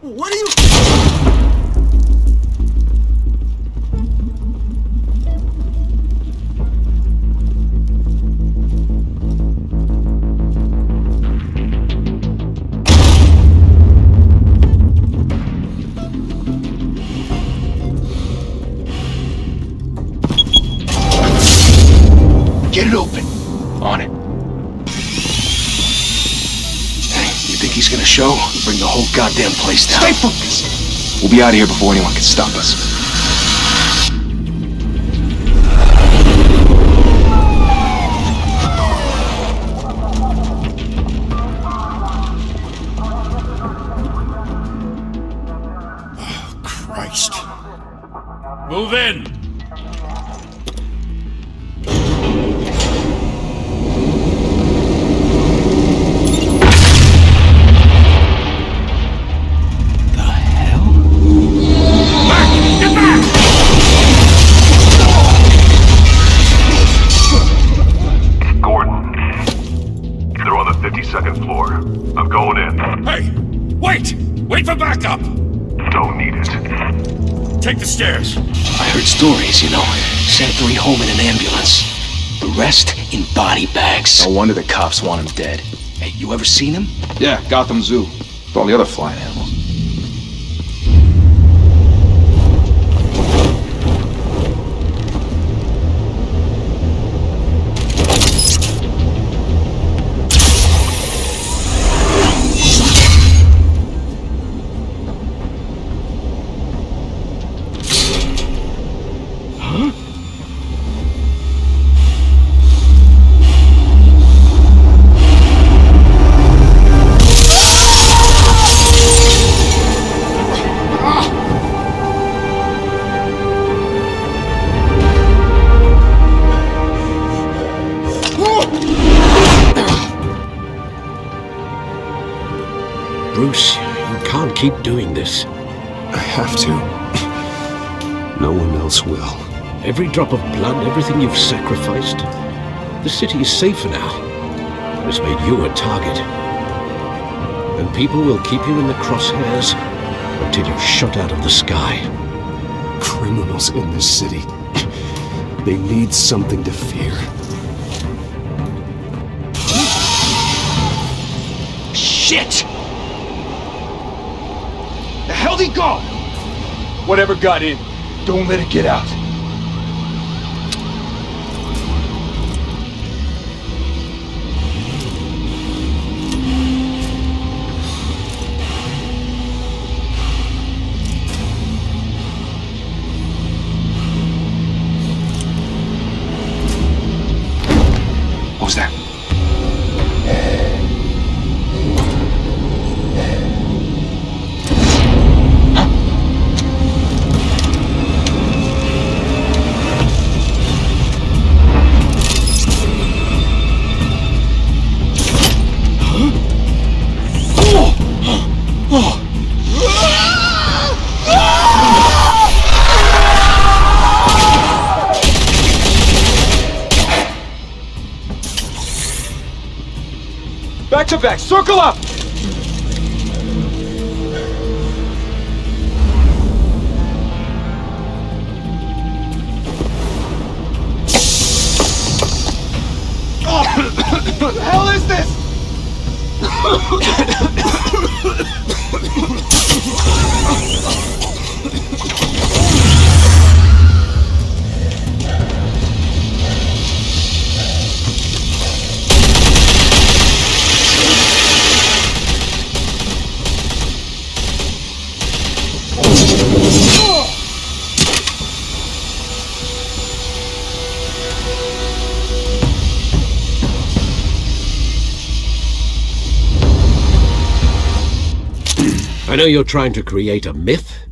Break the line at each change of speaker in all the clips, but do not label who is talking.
What are you...
Get it open. On it. Hey, you think he's gonna show? Bring the whole goddamn place down. Stay focused. We'll be out of here before anyone can stop us.
Oh, Christ.
Move in!
Second floor. I'm going in.
Hey! Wait! Wait for backup!
Don't need it.
Take the stairs.
I heard stories, you know. Sent 3 home in an ambulance. The rest in body bags. No wonder the cops want him dead. Hey, you ever seen him?
Yeah, Gotham Zoo. With all the other flying animals.
Bruce, you can't keep doing this.
I have to. No one else will.
Every drop of blood, everything you've sacrificed. The city is safer now. It's made you a target. And people will keep you in the crosshairs until you're shot out of the sky.
Criminals in this city. They need something to fear.
Shit! The hell'd he go? Whatever got in, don't let it get out. What was that?
Back to back, circle up! What the hell is this?
I know you're trying to create a myth,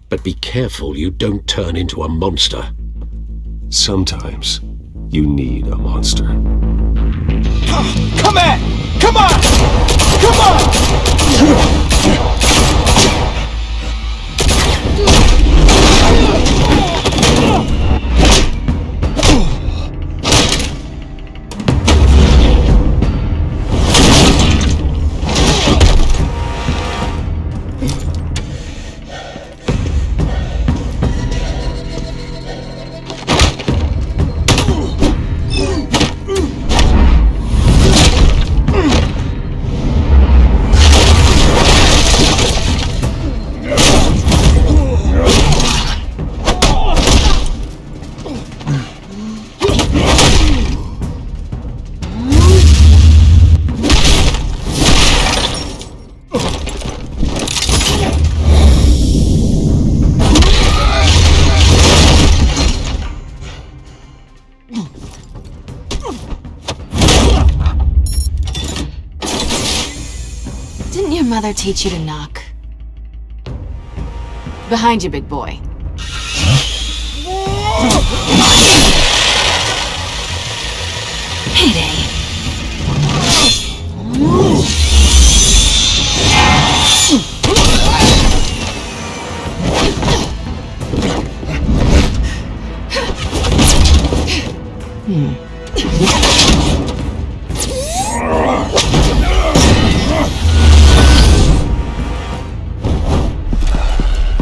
but be careful you don't turn into a monster.
Sometimes you need a monster.
Come at! Come on! Come on!
your mother teach you to knock? Behind you, big boy. Heyday.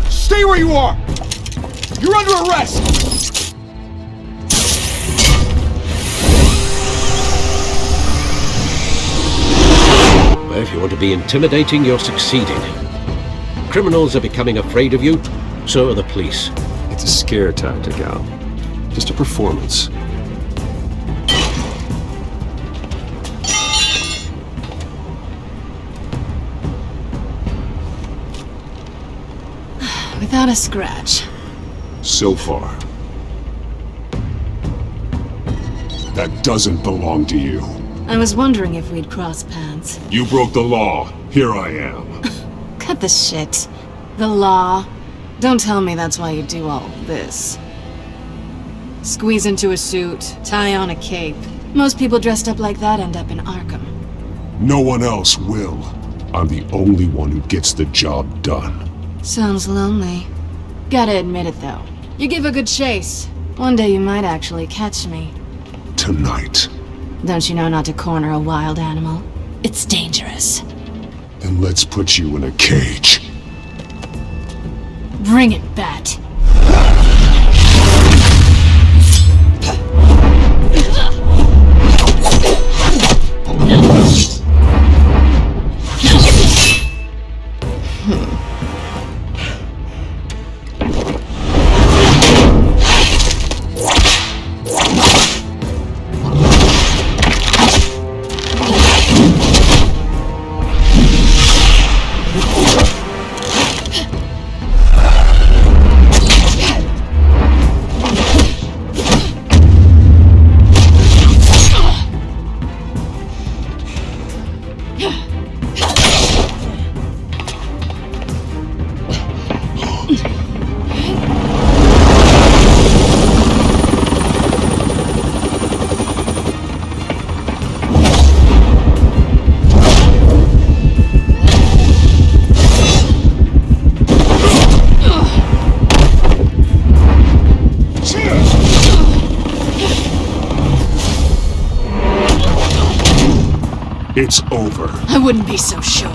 Stay where you are! You're under arrest!
Well, if you want to be intimidating, you're succeeding. Criminals are becoming afraid of you, so are the police.
It's a scare tactic, Al. Just a performance.
Without a scratch.
So far. That doesn't belong to you.
I was wondering if we'd cross paths.
You broke the law. Here I am.
Cut the shit. The law. Don't tell me that's why you do all this. Squeeze into a suit, tie on a cape. Most people dressed up like that end up in Arkham.
No one else will. I'm the only one who gets the job done.
Sounds lonely. Gotta admit it, though. You give a good chase. One day you might actually catch me.
Tonight.
Don't you know not to corner a wild animal? It's dangerous.
Then let's put you in a cage.
Bring it, Bat.
It's over.
I wouldn't be so sure.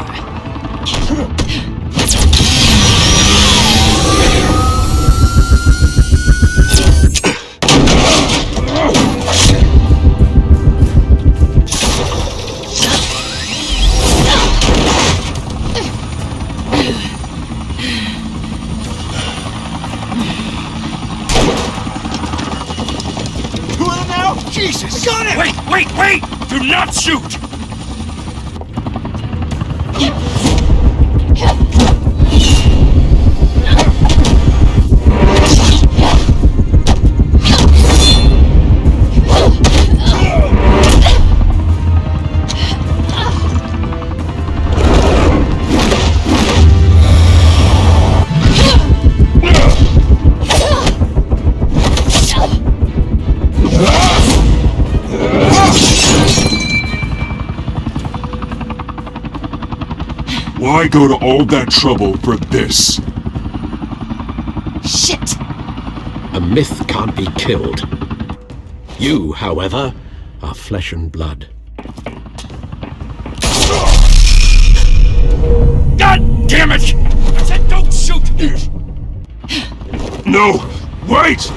Who are now? Jesus! Got him!
Wait! Do not shoot!
Why go to all that trouble for this?
Shit!
A myth can't be killed. You, however, are flesh and blood.
God damn it! I said don't shoot!
No! Wait!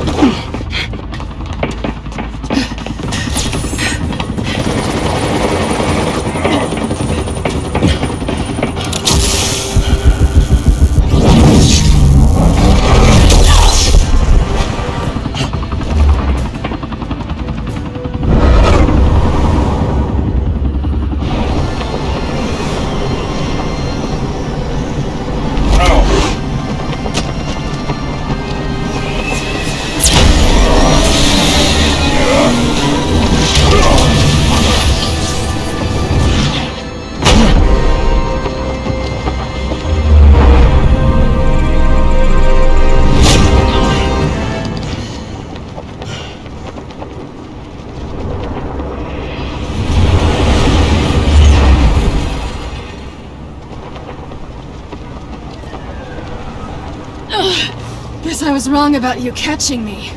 I was wrong about you catching me.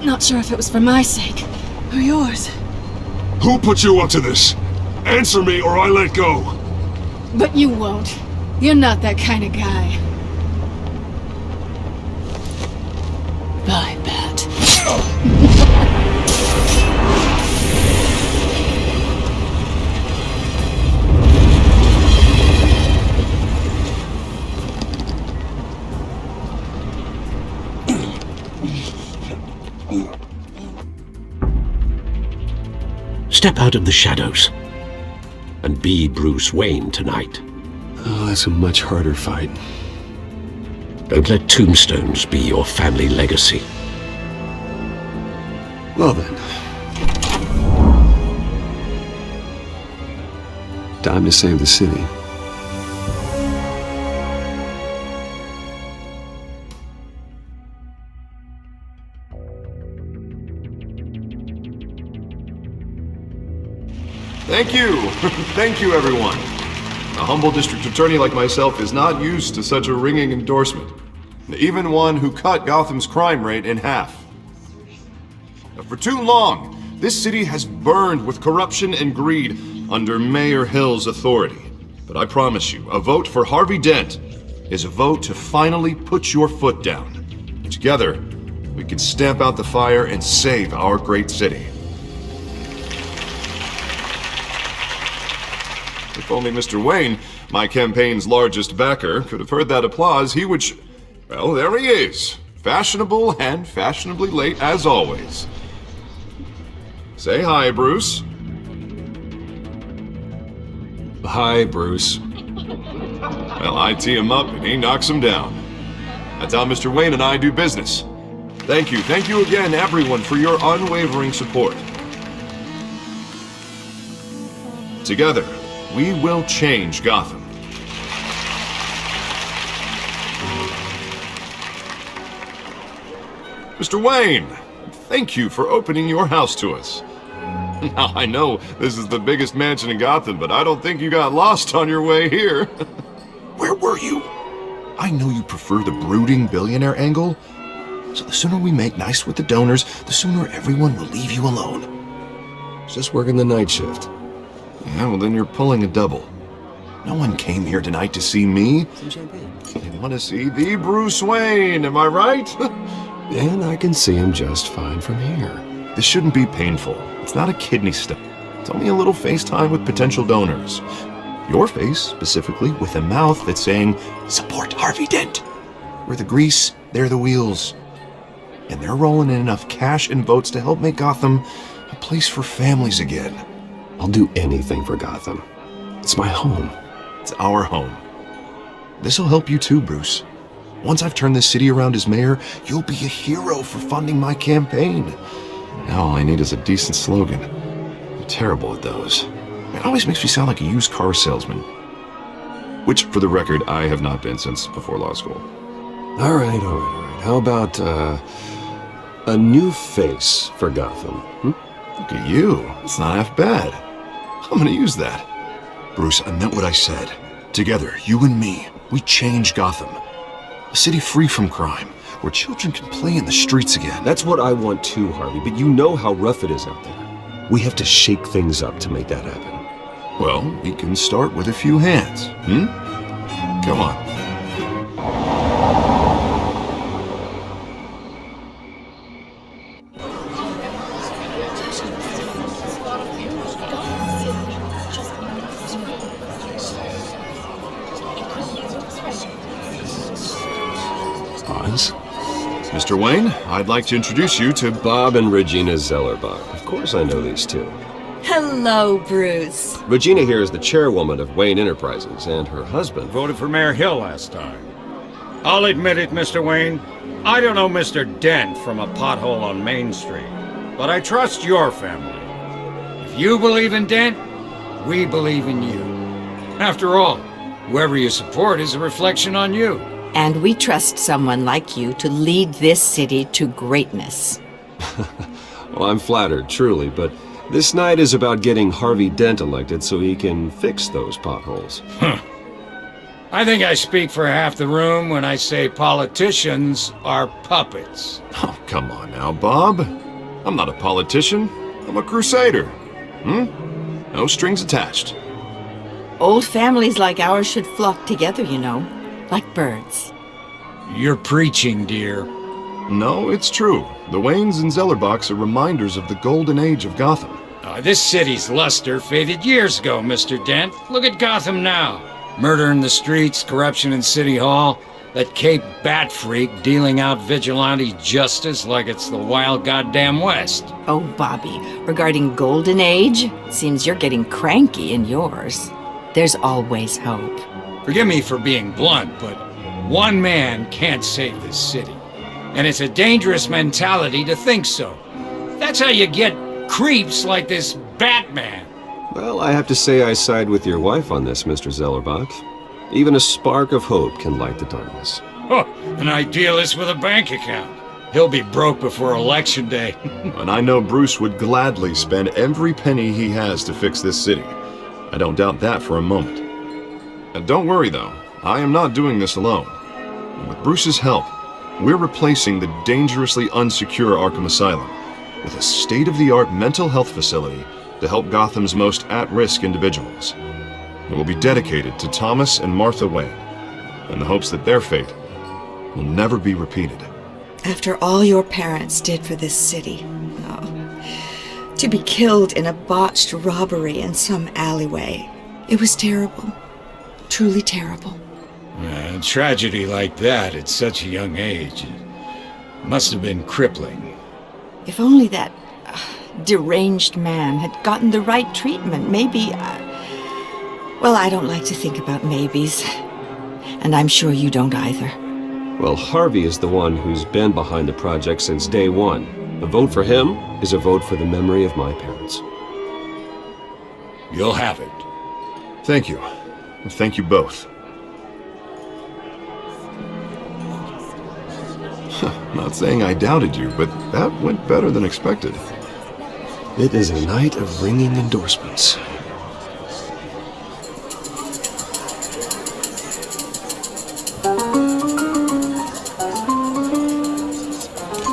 Not sure if it was for my sake, or yours.
Who put you up to this? Answer me or I let go.
But you won't. You're not that kind of guy. Bye, Bat.
Step out of the shadows and be Bruce Wayne tonight.
Oh, that's a much harder fight.
Don't let tombstones be your family legacy.
Well then. Time to save the city.
Thank you. Thank you, everyone. A humble district attorney like myself is not used to such a ringing endorsement. Even one who cut Gotham's crime rate in half. For too long, this city has burned with corruption and greed under Mayor Hill's authority. But I promise you, a vote for Harvey Dent is a vote to finally put your foot down. Together, we can stamp out the fire and save our great city. If only Mr. Wayne, my campaign's largest backer, could have heard that applause, he would well, there he is. Fashionable and fashionably late as always. Say hi, Bruce.
Hi, Bruce.
Well, I tee him up and he knocks him down. That's how Mr. Wayne and I do business. Thank you again, everyone, for your unwavering support. Together, we will change Gotham. Mr. Wayne, thank you for opening your house to us. Now, I know this is the biggest mansion in Gotham, but I don't think you got lost on your way here. Where were you? I know you prefer the brooding billionaire angle, so the sooner we make nice with the donors, the sooner everyone will leave you alone.
Just working the night shift.
Yeah, well then you're pulling a double. No one came here tonight to see me. They want to see the Bruce Wayne, am I right?
And I can see him just fine from here.
This shouldn't be painful. It's not a kidney stone. It's only a little FaceTime with potential donors. Your face, specifically, with a mouth that's saying, support Harvey Dent. We're the grease, they're the wheels. And they're rolling in enough cash and votes to help make Gotham a place for families again.
I'll do anything for Gotham. It's my home.
It's our home. This'll help you too, Bruce. Once I've turned this city around as mayor, you'll be a hero for funding my campaign. Now all I need is a decent slogan. I'm terrible at those. It always makes me sound like a used car salesman. Which, for the record, I have not been since before law school.
All right. How about, a new face for Gotham?
Look at you. It's not half bad. I'm gonna use that. Bruce, I meant what I said. Together, you and me, we change Gotham. A city free from crime, where children can play in the streets again.
That's what I want too, Harvey, but you know how rough it is out there. We have to shake things up to make that happen.
Well, we can start with a few hands, Come on. Mr. Wayne, I'd like to introduce you to
Bob and Regina Zellerbach. Of course I know these two.
Hello, Bruce.
Regina here is the chairwoman of Wayne Enterprises, and her husband
Voted for Mayor Hill last time. I'll admit it, Mr. Wayne. I don't know Mr. Dent from a pothole on Main Street, but I trust your family. If you believe in Dent, we believe in you. After all, whoever you support is a reflection on you.
And we trust someone like you to lead this city to greatness.
Well, I'm flattered, truly, but this night is about getting Harvey Dent elected so he can fix those potholes.
I think I speak for half the room when I say politicians are puppets.
Oh, come on now, Bob. I'm not a politician. I'm a crusader. No strings attached.
Old families like ours should flock together, you know, like birds.
You're preaching, dear.
No, it's true. The Waynes and Zellerbachs are reminders of the golden age of Gotham.
This city's luster faded years ago, Mr. Dent. Look at Gotham now. Murder in the streets, corruption in City Hall, that Cape Bat freak dealing out vigilante justice like it's the wild goddamn West.
Oh, Bobby, regarding Golden Age, it seems you're getting cranky in yours. There's always hope.
Forgive me for being blunt, but one man can't save this city. And it's a dangerous mentality to think so. That's how you get creeps like this Batman.
Well, I have to say I side with your wife on this, Mr. Zellerbach. Even a spark of hope can light the darkness.
Oh, an idealist with a bank account. He'll be broke before Election Day.
And I know Bruce would gladly spend every penny he has to fix this city. I don't doubt that for a moment. And don't worry, though. I am not doing this alone. With Bruce's help, we're replacing the dangerously unsecure Arkham Asylum with a state-of-the-art mental health facility to help Gotham's most at-risk individuals. It will be dedicated to Thomas and Martha Wayne, in the hopes that their fate will never be repeated.
After all your parents did for this city, oh, to be killed in a botched robbery in some alleyway, it was terrible. Truly terrible.
A tragedy like that at such a young age must have been crippling.
If only that deranged man had gotten the right treatment, maybe... well, I don't like to think about maybes. And I'm sure you don't either.
Well, Harvey is the one who's been behind the project since day one. A vote for him is a vote for the memory of my parents.
You'll have it.
Thank you. Thank you both. Not saying I doubted you, but that went better than expected.
It is a night of ringing endorsements.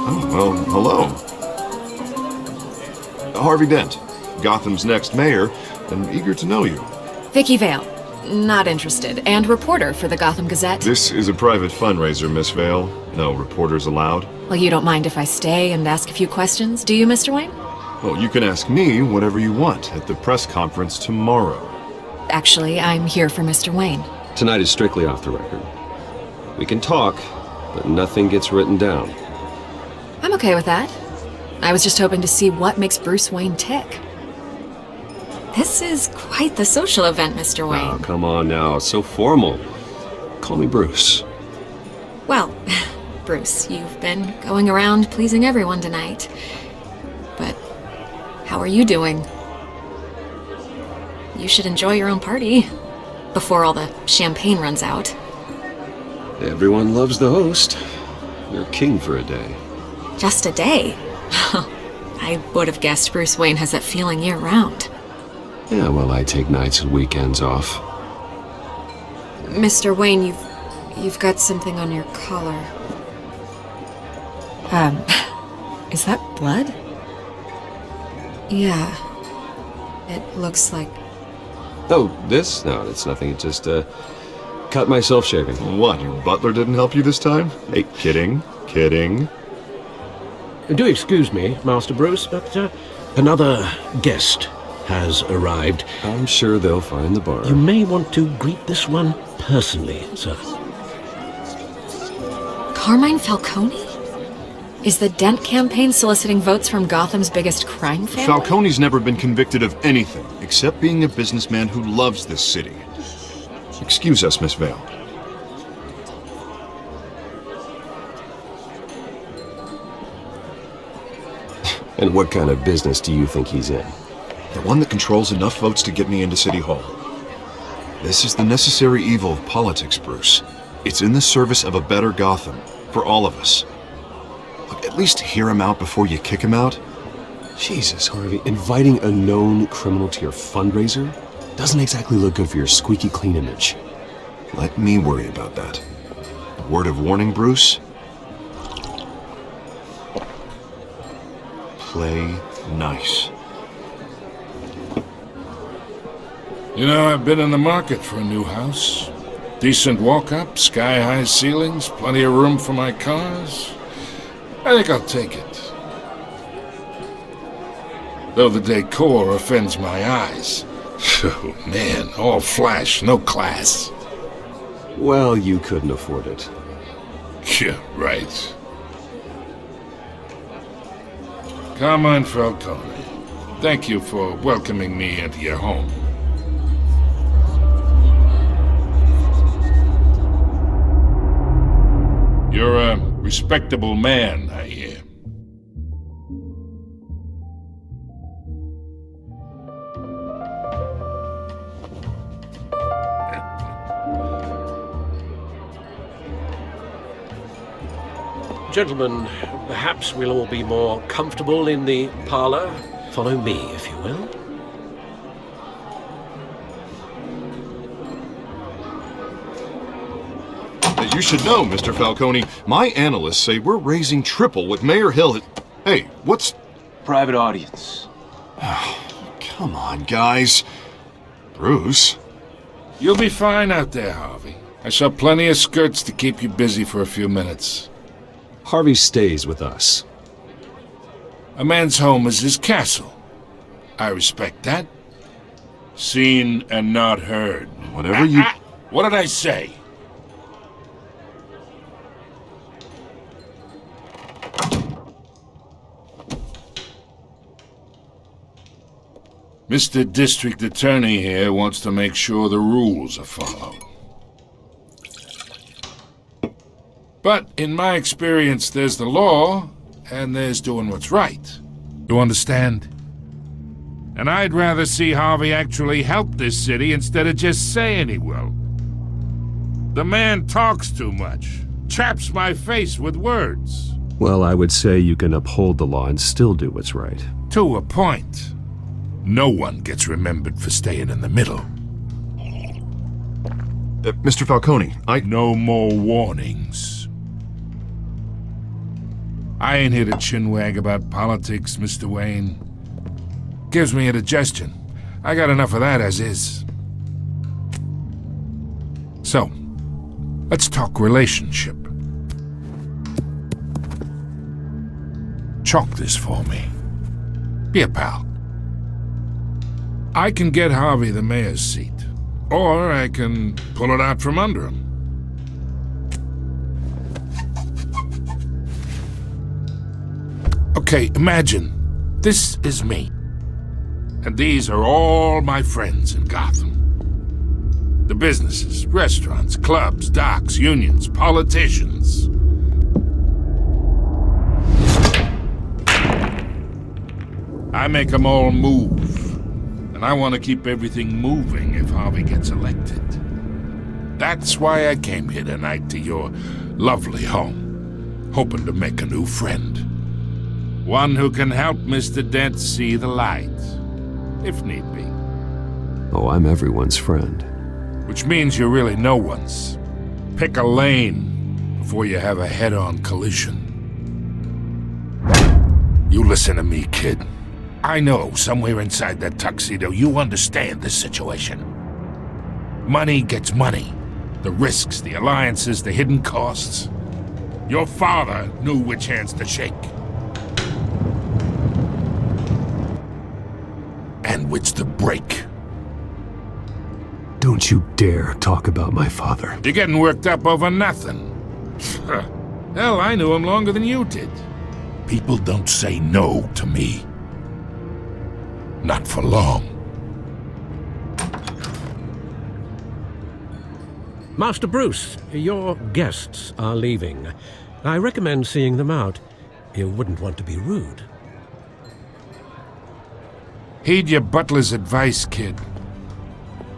Oh, well, hello. Harvey Dent, Gotham's next mayor, and eager to know you.
Vicky Vale. Not interested. And reporter for the Gotham Gazette.
This is a private fundraiser, Miss Vale. No reporters allowed.
Well, you don't mind if I stay and ask a few questions, do you, Mr. Wayne?
Well, you can ask me whatever you want at the press conference tomorrow.
Actually, I'm here for Mr. Wayne.
Tonight is strictly off the record. We can talk, but nothing gets written down.
I'm okay with that. I was just hoping to see what makes Bruce Wayne tick. This is quite the social event, Mr. Wayne.
Oh, come on now. It's so formal. Call me Bruce.
Well, Bruce, you've been going around pleasing everyone tonight. But how are you doing? You should enjoy your own party before all the champagne runs out.
Everyone loves the host. You're king for a day.
Just a day? I would have guessed Bruce Wayne has that feeling year-round.
Yeah, well, I take nights and weekends off.
Mr. Wayne, you've got something on your collar. Is that blood? Yeah. It looks like...
Oh, this? No, it's nothing. It just, cut myself shaving.
What, your butler didn't help you this time? Hey, kidding.
Do excuse me, Master Bruce, but another guest has arrived.
I'm sure they'll find the bar.
You may want to greet this one personally, sir.
Carmine Falcone? Is the Dent campaign soliciting votes from Gotham's biggest crime family?
Falcone's never been convicted of anything except being a businessman who loves this city. Excuse us, Miss Vale.
And what kind of business do you think he's in?
The one that controls enough votes to get me into City Hall. This is the necessary evil of politics, Bruce. It's in the service of a better Gotham, for all of us. Look, at least hear him out before you kick him out.
Jesus, Harvey, inviting a known criminal to your fundraiser doesn't exactly look good for your squeaky clean image.
Let me worry about that. Word of warning, Bruce? Play nice.
You know, I've been in the market for a new house. Decent walk-up, sky-high ceilings, plenty of room for my cars. I think I'll take it. Though the decor offends my eyes. Oh, man, all flash, no class.
Well, you couldn't afford it.
Yeah, right. Carmine Falcone, thank you for welcoming me into your home. You're a respectable man, I hear.
Gentlemen, perhaps we'll all be more comfortable in the parlor. Follow me, if you will.
You should know, Mr. Falcone, my analysts say we're raising triple what Mayor Hill had... Hey, what's...
Private audience.
Come on, guys. Bruce?
You'll be fine out there, Harvey. I saw plenty of skirts to keep you busy for a few minutes.
Harvey stays with us.
A man's home is his castle. I respect that. Seen and not heard.
Whatever you...
What did I say? Mr. District Attorney here wants to make sure the rules are followed. But in my experience, there's the law, and there's doing what's right. You understand? And I'd rather see Harvey actually help this city instead of just saying he will. The man talks too much, chaps my face with words.
Well, I would say you can uphold the law and still do what's right.
To a point. No one gets remembered for staying in the middle.
Mr. Falcone,
No more warnings. I ain't here to chinwag about politics, Mr. Wayne. Gives me indigestion. I got enough of that as is. So, let's talk relationship. Chalk this for me. Be a pal. I can get Harvey the mayor's seat, or I can pull it out from under him. Okay, imagine, this is me, and these are all my friends in Gotham. The businesses, restaurants, clubs, docks, unions, politicians. I make them all move. And I want to keep everything moving if Harvey gets elected. That's why I came here tonight to your lovely home, hoping to make a new friend. One who can help Mr. Dent see the light, if need be.
Oh, I'm everyone's friend.
Which means you're really no one's. Pick a lane before you have a head-on collision. You listen to me, kid. I know, somewhere inside that tuxedo, you understand this situation. Money gets money. The risks, the alliances, the hidden costs. Your father knew which hands to shake. And which to break.
Don't you dare talk about my father.
You're getting worked up over nothing. Hell, I knew him longer than you did. People don't say no to me. Not for long.
Master Bruce, your guests are leaving. I recommend seeing them out. You wouldn't want to be rude.
Heed your butler's advice, kid.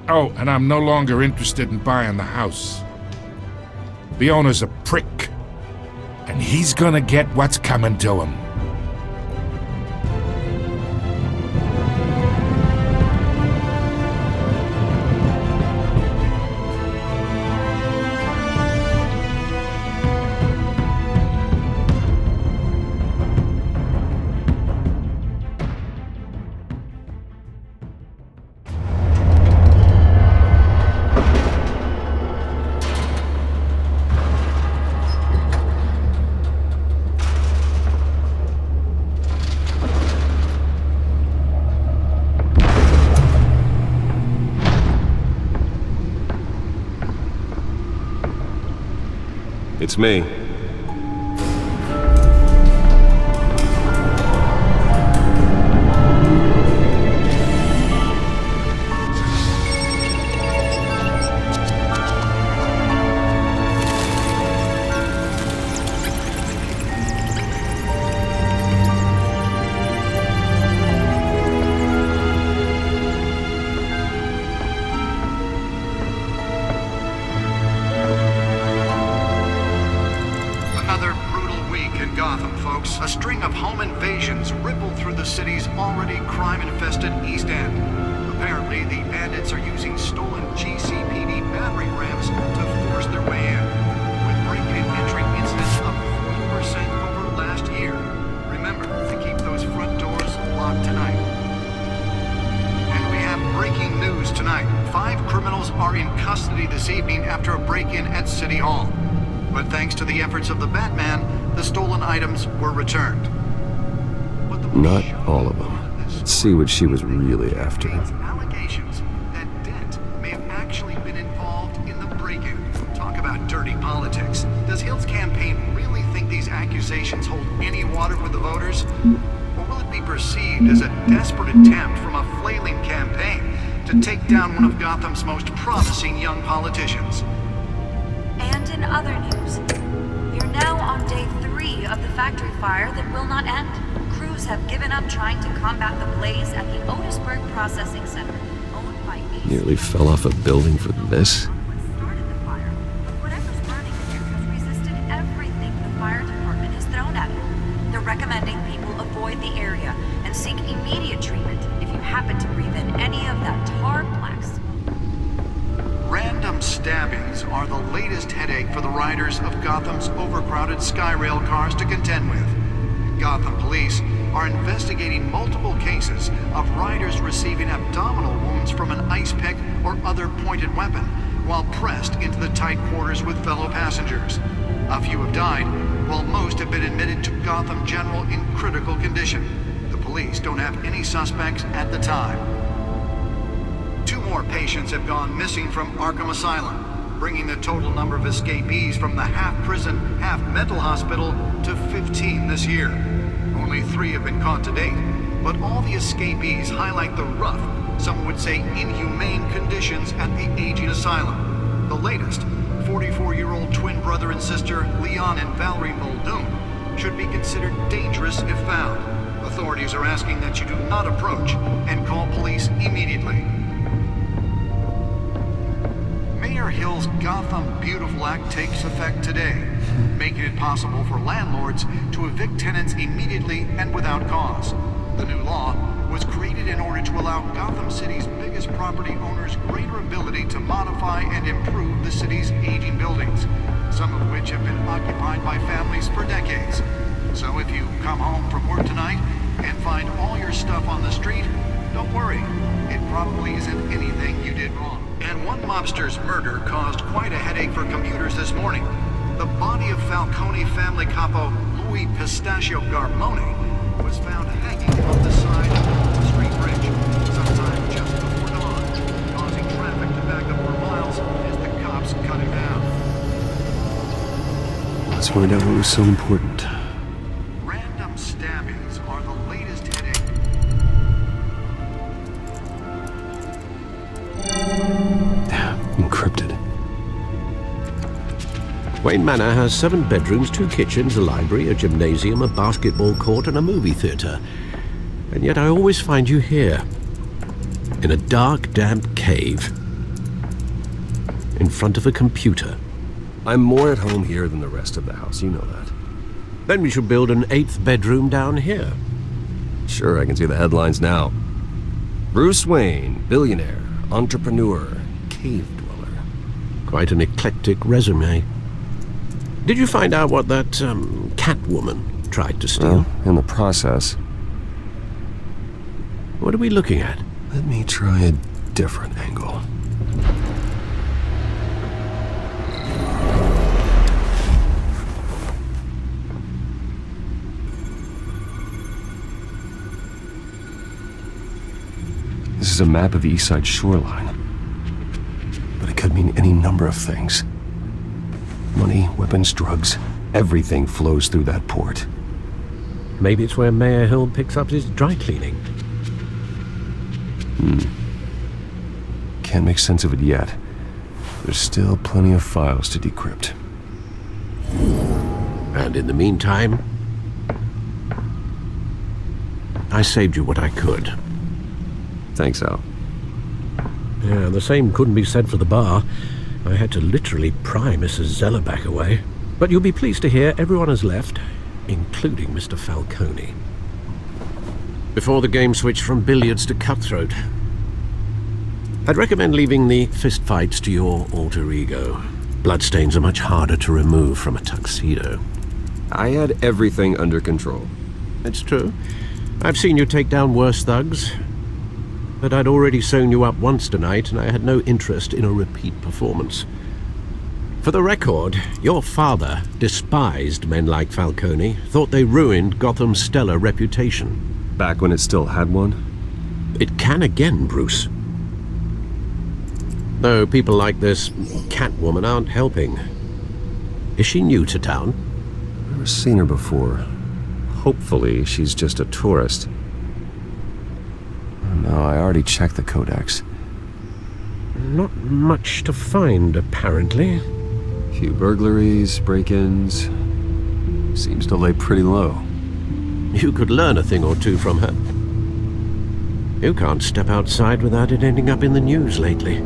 Oh, and I'm no longer interested in buying the house. The owner's a prick, and he's gonna get what's coming to him.
It's me.
A string of home invasions rippled through the city's already crime-infested East End. Apparently, the bandits are using stolen GCPD battering rams to force their way in, with break-in and entry incidents up 40% over last year. Remember to keep those front doors locked tonight. And we have breaking news tonight. 5 criminals are in custody this evening after a break-in at City Hall. But thanks to the efforts of the Batman, the stolen items were returned.
Not all of them. Let's see what she was really after.
Allegations that Dent may have actually been involved in the break-in. Talk about dirty politics. Does Hill's campaign really think these accusations hold any water with the voters? Or will it be perceived as a desperate attempt from a flailing campaign to take down one of Gotham's most promising young politicians?
And in other news, we're now on day 3 of the factory fire that will not end. Crews have given up trying to combat the blaze at the Otisburg Processing Center, owned by
Nearly fell off a building for this.
Started the fire, but whatever's burning here has resisted everything the fire department has thrown at it. They're recommending people avoid the area and seek immediate treatment if you happen to breathe in any of that tar black smoke.
Random stabbings are the latest headache for the riders of Gotham's overcrowded Skyrail cars to contend with. Gotham police are investigating multiple cases of riders receiving abdominal wounds from an ice pick or other pointed weapon while pressed into the tight quarters with fellow passengers. A few have died, while most have been admitted to Gotham General in critical condition. The police don't have any suspects at the time. 2 more patients have gone missing from Arkham Asylum, bringing the total number of escapees from the half-prison, half-mental hospital to 15 this year. Only 3 have been caught to date, but all the escapees highlight the rough, some would say inhumane conditions at the aging asylum. The latest, 44-year-old twin brother and sister Leon and Valerie Muldoon, should be considered dangerous if found. Authorities are asking that you do not approach and call police immediately. Mayor Hill's Gotham Beautiful Act takes effect today, making it possible for landlords to evict tenants immediately and without cause. The new law was created in order to allow Gotham City's biggest property owners greater ability to modify and improve the city's aging buildings, some of which have been occupied by families for decades. So if you come home from work tonight and find all your stuff on the street, don't worry. It probably isn't anything you did wrong. And one mobster's murder caused quite a headache for commuters this morning. The body of Falcone family capo Louis Pistachio Garmone was found hanging off the side of the street bridge, sometime just before dawn, causing traffic to back up for miles as the cops cut him down.
Let's find out what was so important.
Random stabbings are the latest headache.
Encrypted.
Wayne Manor has 7 bedrooms, 2 kitchens, a library, a gymnasium, a basketball court, and a movie theater. And yet I always find you here, in a dark, damp cave, in front of a computer.
I'm more at home here than the rest of the house, you know that.
Then we should build an 8th bedroom down here.
Sure, I can see the headlines now. Bruce Wayne, billionaire, entrepreneur, cave dweller.
Quite an eclectic resume. Did you find out what that, Catwoman tried to steal?
Well, in the process.
What are we looking at?
Let me try a different angle. This is a map of the East Side shoreline. But it could mean any number of things. Money, weapons, drugs, everything flows through that port.
Maybe it's where Mayor Hill picks up his dry cleaning.
Can't make sense of it yet. There's still plenty of files to decrypt.
And in the meantime, I saved you what I could.
Thanks, Al.
Yeah, the same couldn't be said for the bar. I had to literally pry Mrs. Zeller back away. But you'll be pleased to hear everyone has left, including Mr. Falcone. Before the game switched from billiards to cutthroat. I'd recommend leaving the fistfights to your alter ego. Bloodstains are much harder to remove from a tuxedo.
I had everything under control.
It's true. I've seen you take down worse thugs. But I'd already sewn you up once tonight, and I had no interest in a repeat performance. For the record, your father despised men like Falcone, thought they ruined Gotham's stellar reputation.
Back when it still had one?
It can again, Bruce. Though people like this Catwoman aren't helping. Is she new to town?
Never seen her before. Hopefully, she's just a tourist. No, I already checked the codex.
Not much to find, apparently.
Few burglaries, break-ins. Seems to lay pretty low.
You could learn a thing or two from her. You can't step outside without it ending up in the news lately.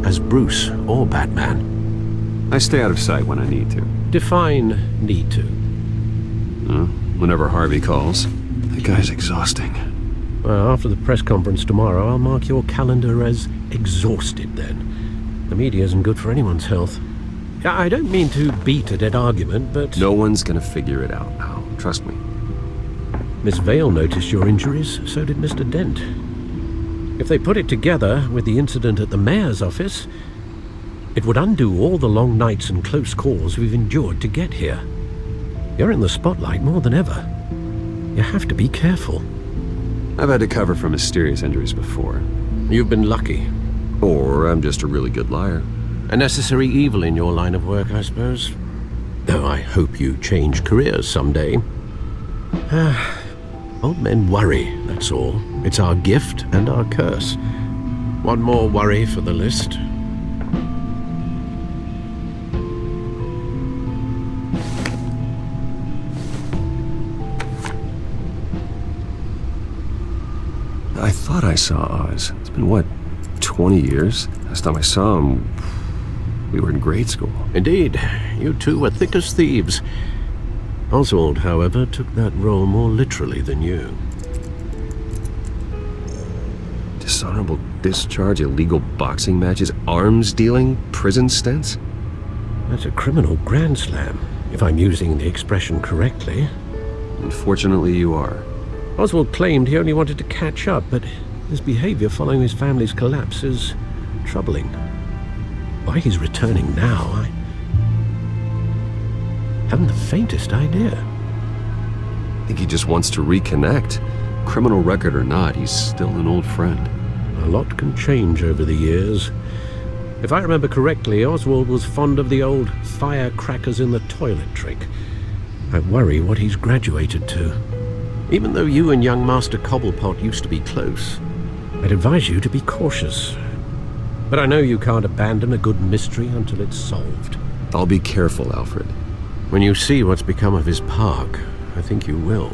As Bruce or Batman.
I stay out of sight when I need to.
Define need to.
Whenever Harvey calls. That guy's exhausting.
Well, after the press conference tomorrow, I'll mark your calendar as exhausted then. The media isn't good for anyone's health. I don't mean to beat a dead argument, but...
No one's gonna figure it out now. Trust me.
Miss Vale noticed your injuries, so did Mr. Dent. If they put it together with the incident at the mayor's office, it would undo all the long nights and close calls we've endured to get here. You're in the spotlight more than ever. You have to be careful.
I've had to cover for mysterious injuries before.
You've been lucky.
Or I'm just a really good liar.
A necessary evil in your line of work, I suppose. Though I hope you change careers someday. Old men worry, that's all. It's our gift and our curse. One more worry for the list.
I thought I saw Oz. It's been, what, 20 years? Last time I saw him, we were in grade school.
Indeed. You two were thick as thieves. Oswald, however, took that role more literally than you.
Dishonorable discharge, illegal boxing matches, arms dealing, prison stints?
That's a criminal grand slam, if I'm using the expression correctly.
Unfortunately, you are.
Oswald claimed he only wanted to catch up, but his behavior following his family's collapse is troubling. Why he's returning now, I haven't the faintest idea.
I think he just wants to reconnect. Criminal record or not, he's still an old friend.
A lot can change over the years. If I remember correctly, Oswald was fond of the old firecrackers in the toilet trick. I worry what he's graduated to. Even though you and young Master Cobblepot used to be close, I'd advise you to be cautious. But I know you can't abandon a good mystery until it's solved.
I'll be careful, Alfred.
When you see what's become of his park, I think you will.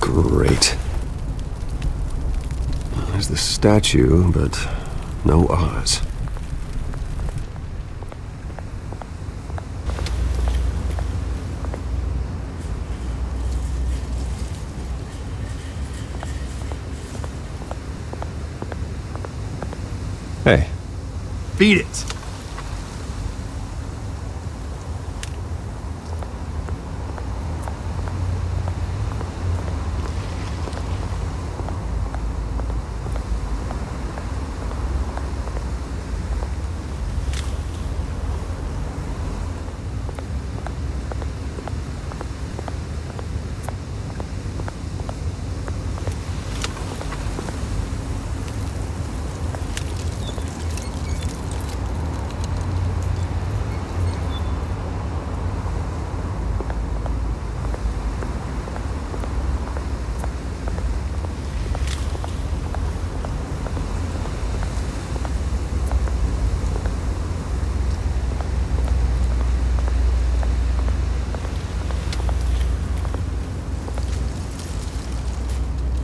Great. There's the statue, but no Oz. Hey.
Beat it.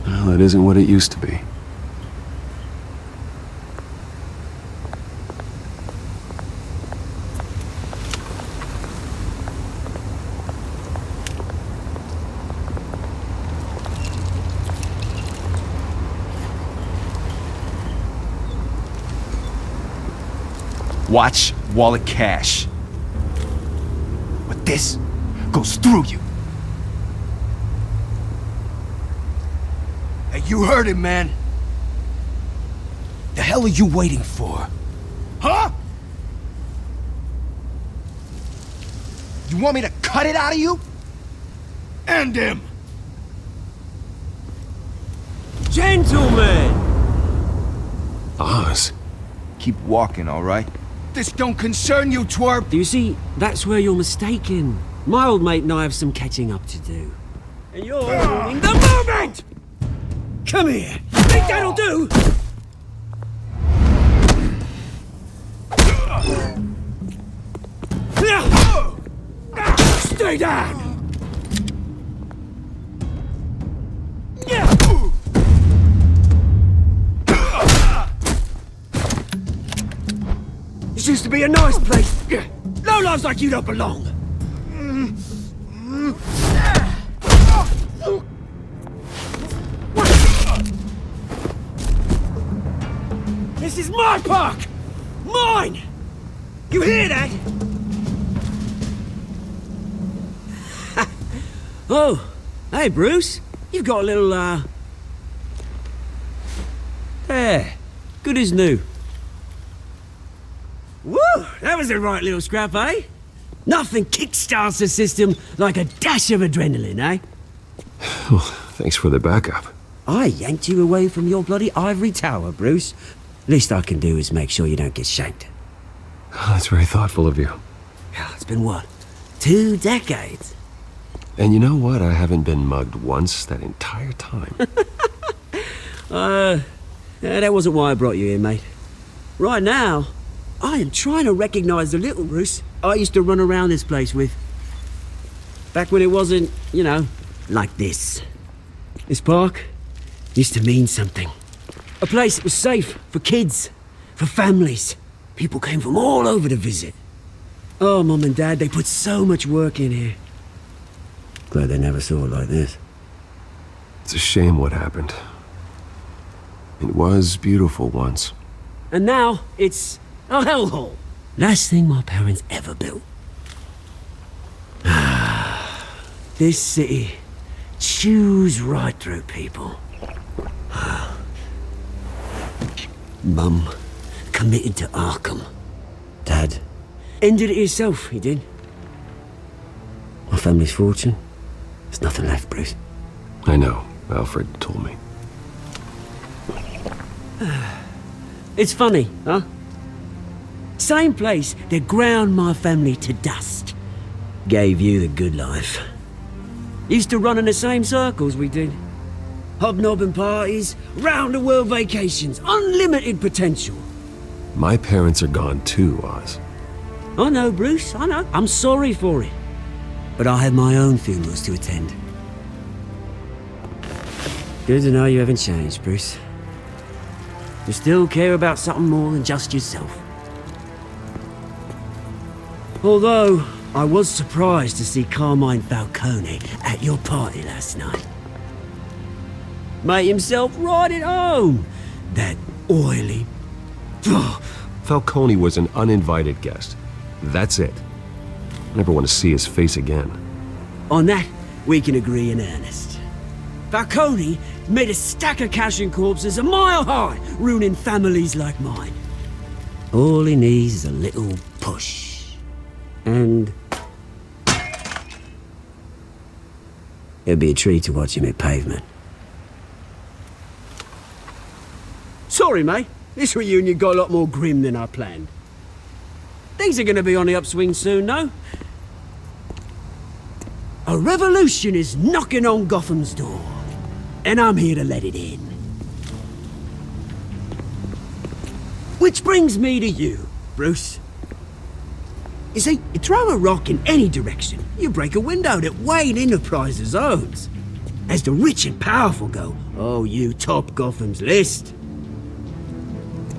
Well, it isn't what it used to be.
Watch wallet cash. But this goes through you. Hey, you heard him, man. The hell are you waiting for? Huh? You want me to cut it out of you? End him!
Gentlemen!
Oz.
Keep walking, all right? This don't concern you, twerp!
You see, that's where you're mistaken. My old mate and I have some catching up to do. And you're ruining the moment! Come here! Think that'll do? Stay down! This used to be a nice place. Lowlifes like you don't belong. This is my park! Mine! You hear that? Oh, hey Bruce. You've got a little, There. Good as new. Woo! That was a right little scrap, eh? Nothing kickstarts the system like a dash of adrenaline, eh?
Well, thanks for the backup.
I yanked you away from your bloody ivory tower, Bruce. Least I can do is make sure you don't get shanked.
That's very thoughtful of you.
It's been what? 2 decades?
And you know what? I haven't been mugged once that entire time.
That wasn't why I brought you here, mate. Right now, I am trying to recognize the little Bruce I used to run around this place with. Back when it wasn't, you know, like this. This park used to mean something. A place that was safe for kids, for families. People came from all over to visit. Oh, Mum and Dad, they put so much work in here. Glad they never saw it like this.
It's a shame what happened. It was beautiful once.
And now, it's a hellhole. Last thing my parents ever built. This city chews right through people. Mum committed to Arkham. Dad ended it himself, he did. My family's fortune, there's nothing left, Bruce.
I know. Alfred told me.
It's funny, huh? Same place that ground my family to dust. Gave you the good life. Used to run in the same circles we did. Hobnobbing parties, round-the-world vacations, unlimited potential.
My parents are gone too, Oz.
I know, Bruce, I know. I'm sorry for it. but I have my own funerals to attend. Good to know you haven't changed, Bruce. You still care about something more than just yourself. Although, I was surprised to see Carmine Falcone at your party last night. Made himself right at home. That oily...
Falcone was an uninvited guest. That's it. I never want to see his face again.
On that, we can agree in earnest. Falcone made a stack of cash and corpses a mile high, ruining families like mine. All he needs is a little push. And... it'd be a treat to watch him hit pavement. Sorry, mate. This reunion got a lot more grim than I planned. Things are gonna be on the upswing soon, though. A revolution is knocking on Gotham's door, and I'm here to let it in. Which brings me to you, Bruce. You see, you throw a rock in any direction, you break a window that Wayne Enterprises owns. As the rich and powerful go, oh, you top Gotham's list.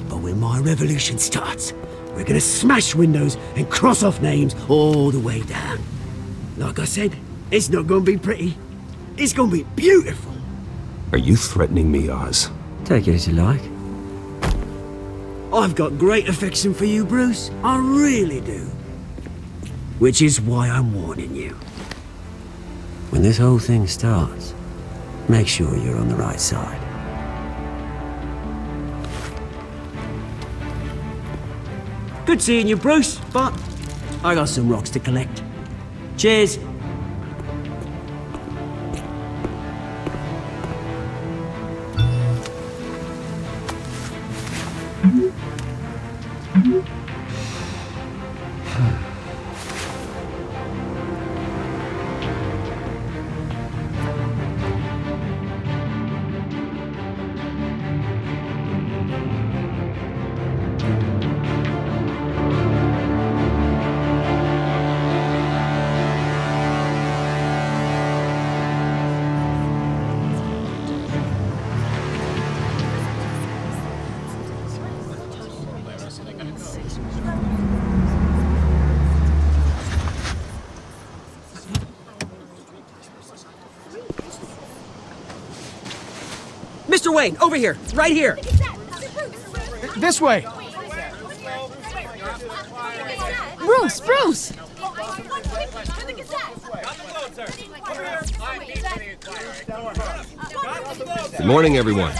But when my revolution starts, we're gonna smash windows and cross off names all the way down. Like I said, it's not gonna be pretty. It's gonna be beautiful.
Are you threatening me, Oz?
Take it as you like. I've got great affection for you, Bruce. I really do. Which is why I'm warning you. When this whole thing starts, make sure you're on the right side. Good seeing you, Bruce, but I got some rocks to collect. Cheers. Mr. Wayne, over here, right here.
This way.
Bruce!
Good morning, everyone.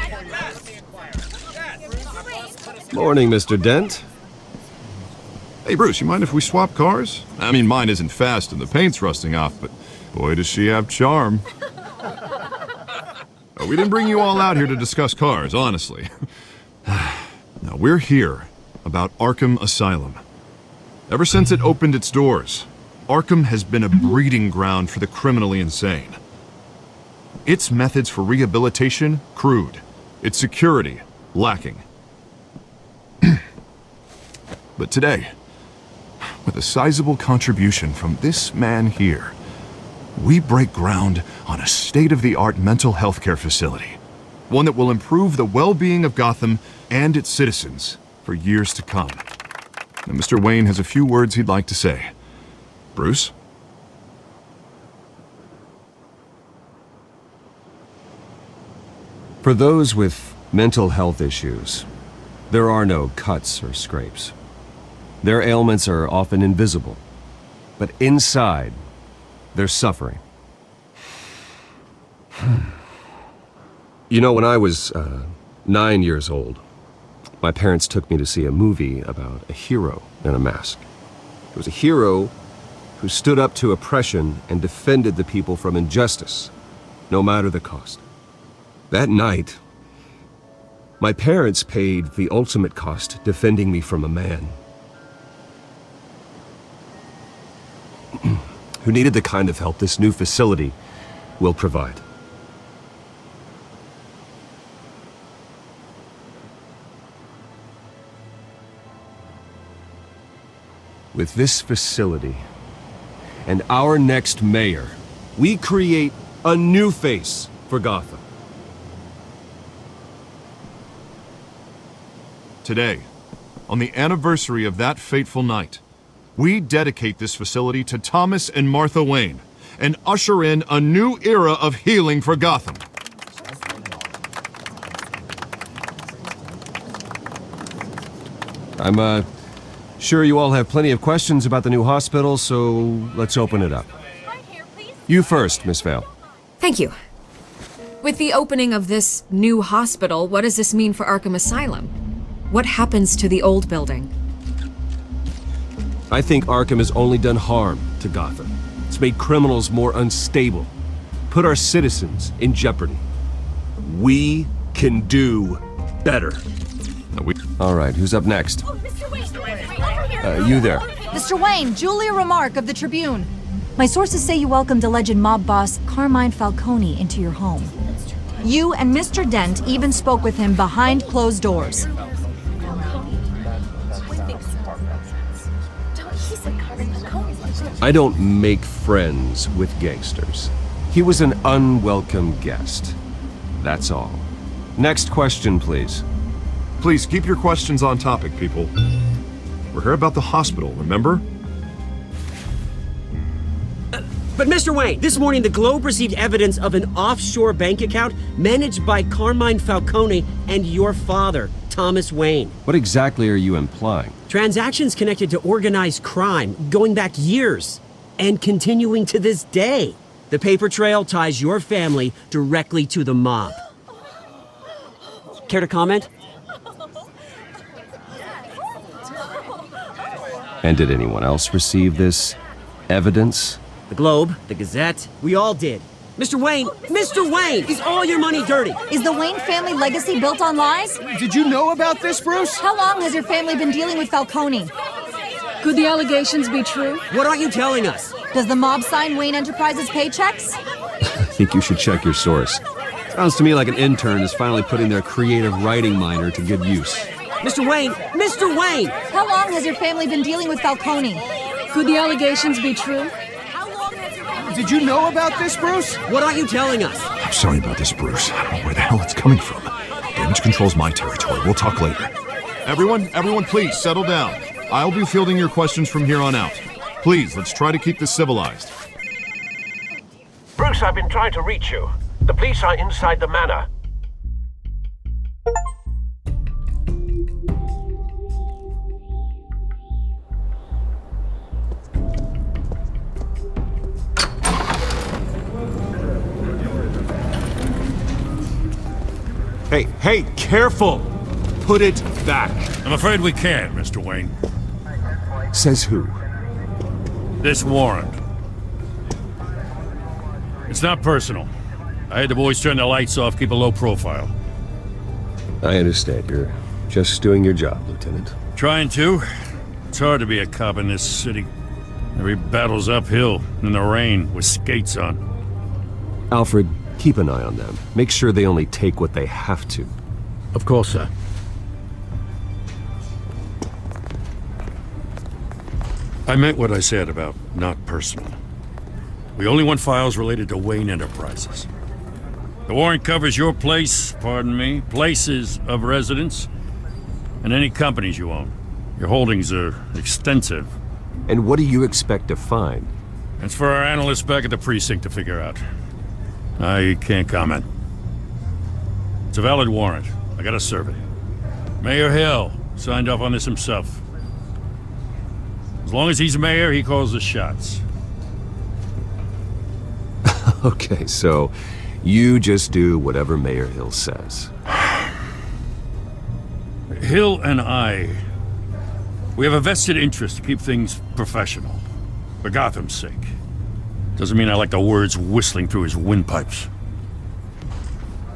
Morning, Mr. Dent.
Hey, Bruce, you mind if we swap cars? I mean, mine isn't fast and the paint's rusting off, but boy, does she have charm. We didn't bring you all out here to discuss cars, honestly. Now, we're here about Arkham Asylum. Ever since it opened its doors, Arkham has been a breeding ground for the criminally insane. Its methods for rehabilitation, crude. Its security, lacking. But today, with a sizable contribution from this man here, we break ground on a state-of-the-art mental health care facility. One that will improve the well-being of Gotham and its citizens for years to come. Now, Mr. Wayne has a few words he'd like to say. Bruce?
For those with mental health issues, there are no cuts or scrapes. Their ailments are often invisible, but inside, they're suffering. You know, when I was 9 years old, my parents took me to see a movie about a hero in a mask. It was a hero who stood up to oppression and defended the people from injustice, no matter the cost. That night, my parents paid the ultimate cost defending me from a man who needed the kind of help this new facility will provide. With this facility and our next mayor, we create a new face for Gotham.
Today, on the anniversary of that fateful night, we dedicate this facility to Thomas and Martha Wayne and usher in a new era of healing for Gotham.
I'm, sure you all have plenty of questions about the new hospital, so let's open it up. You first, Miss Vale.
Thank you. With the opening of this new hospital, what does this mean for Arkham Asylum? What happens to the old building?
I think Arkham has only done harm to Gotham. It's made criminals more unstable, put our citizens in jeopardy. We can do better. All right, who's up next? You there.
Mr. Wayne, Julia Remark of the Tribune. My sources say you welcomed alleged mob boss Carmine Falcone into your home. You and Mr. Dent even spoke with him behind closed doors.
I don't make friends with gangsters. He was an unwelcome guest. That's all. Next question, please.
Please keep your questions on topic, people. We're here about the hospital, remember?
But Mr. Wayne, this morning the Globe received evidence of an offshore bank account managed by Carmine Falcone and your father, Thomas Wayne.
What exactly are you implying?
Transactions connected to organized crime going back years and continuing to this day. The paper trail ties your family directly to the mob. Care to comment?
And did anyone else receive this evidence?
The Globe, the Gazette, we all did. Mr. Wayne, is all your money dirty?
Is the Wayne family legacy built on lies?
Did you know about this, Bruce?
How long has your family been dealing with Falcone?
Could the allegations be true?
What aren't you telling us?
Does the mob sign Wayne Enterprises paychecks?
I think you should check your source. Sounds to me like an intern is finally putting their creative writing minor to good use.
Mr. Wayne!
How long has your family been dealing with Falcone?
Could the allegations be true?
Did you know about this, Bruce?
What aren't you telling us?
I'm sorry about this, Bruce. I don't know where the hell it's coming from. Damage control's my territory. We'll talk later. Everyone, please settle down. I'll be fielding your questions from here on out. Please, let's try to keep this civilized.
Bruce, I've been trying to reach you. The police are inside the manor.
Hey, careful! Put it back.
I'm afraid we can't, Mr. Wayne.
Says who?
This warrant. It's not personal. I had the boys turn the lights off, keep a low profile.
I understand. You're just doing your job, Lieutenant.
Trying to. It's hard to be a cop in this city. Every battle's uphill, in the rain, with skates on.
Alfred, keep an eye on them. Make sure they only take what they have to.
Of course, sir.
I meant what I said about not personal. We only want files related to Wayne Enterprises. The warrant covers your place, pardon me, places of residence, and any companies you own. Your holdings are extensive.
And what do you expect to find?
It's for our analysts back at the precinct to figure out. I can't comment. It's a valid warrant. I gotta serve it. Mayor Hill signed off on this himself. As long as he's mayor, he calls the shots.
Okay, so you just do whatever Mayor Hill says.
Hill and I, we have a vested interest to keep things professional. For Gotham's sake. Doesn't mean I like the words whistling through his windpipes.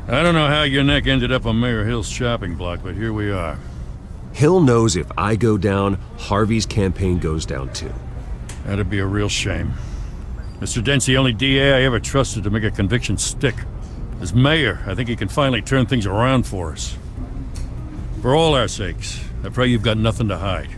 I don't know how your neck ended up on Mayor Hill's chopping block, but here we are.
Hill knows if I go down, Harvey's campaign goes down too.
That'd be a real shame. Mr. Dent's the only DA I ever trusted to make a conviction stick. As mayor, I think he can finally turn things around for us. For all our sakes, I pray you've got nothing to hide.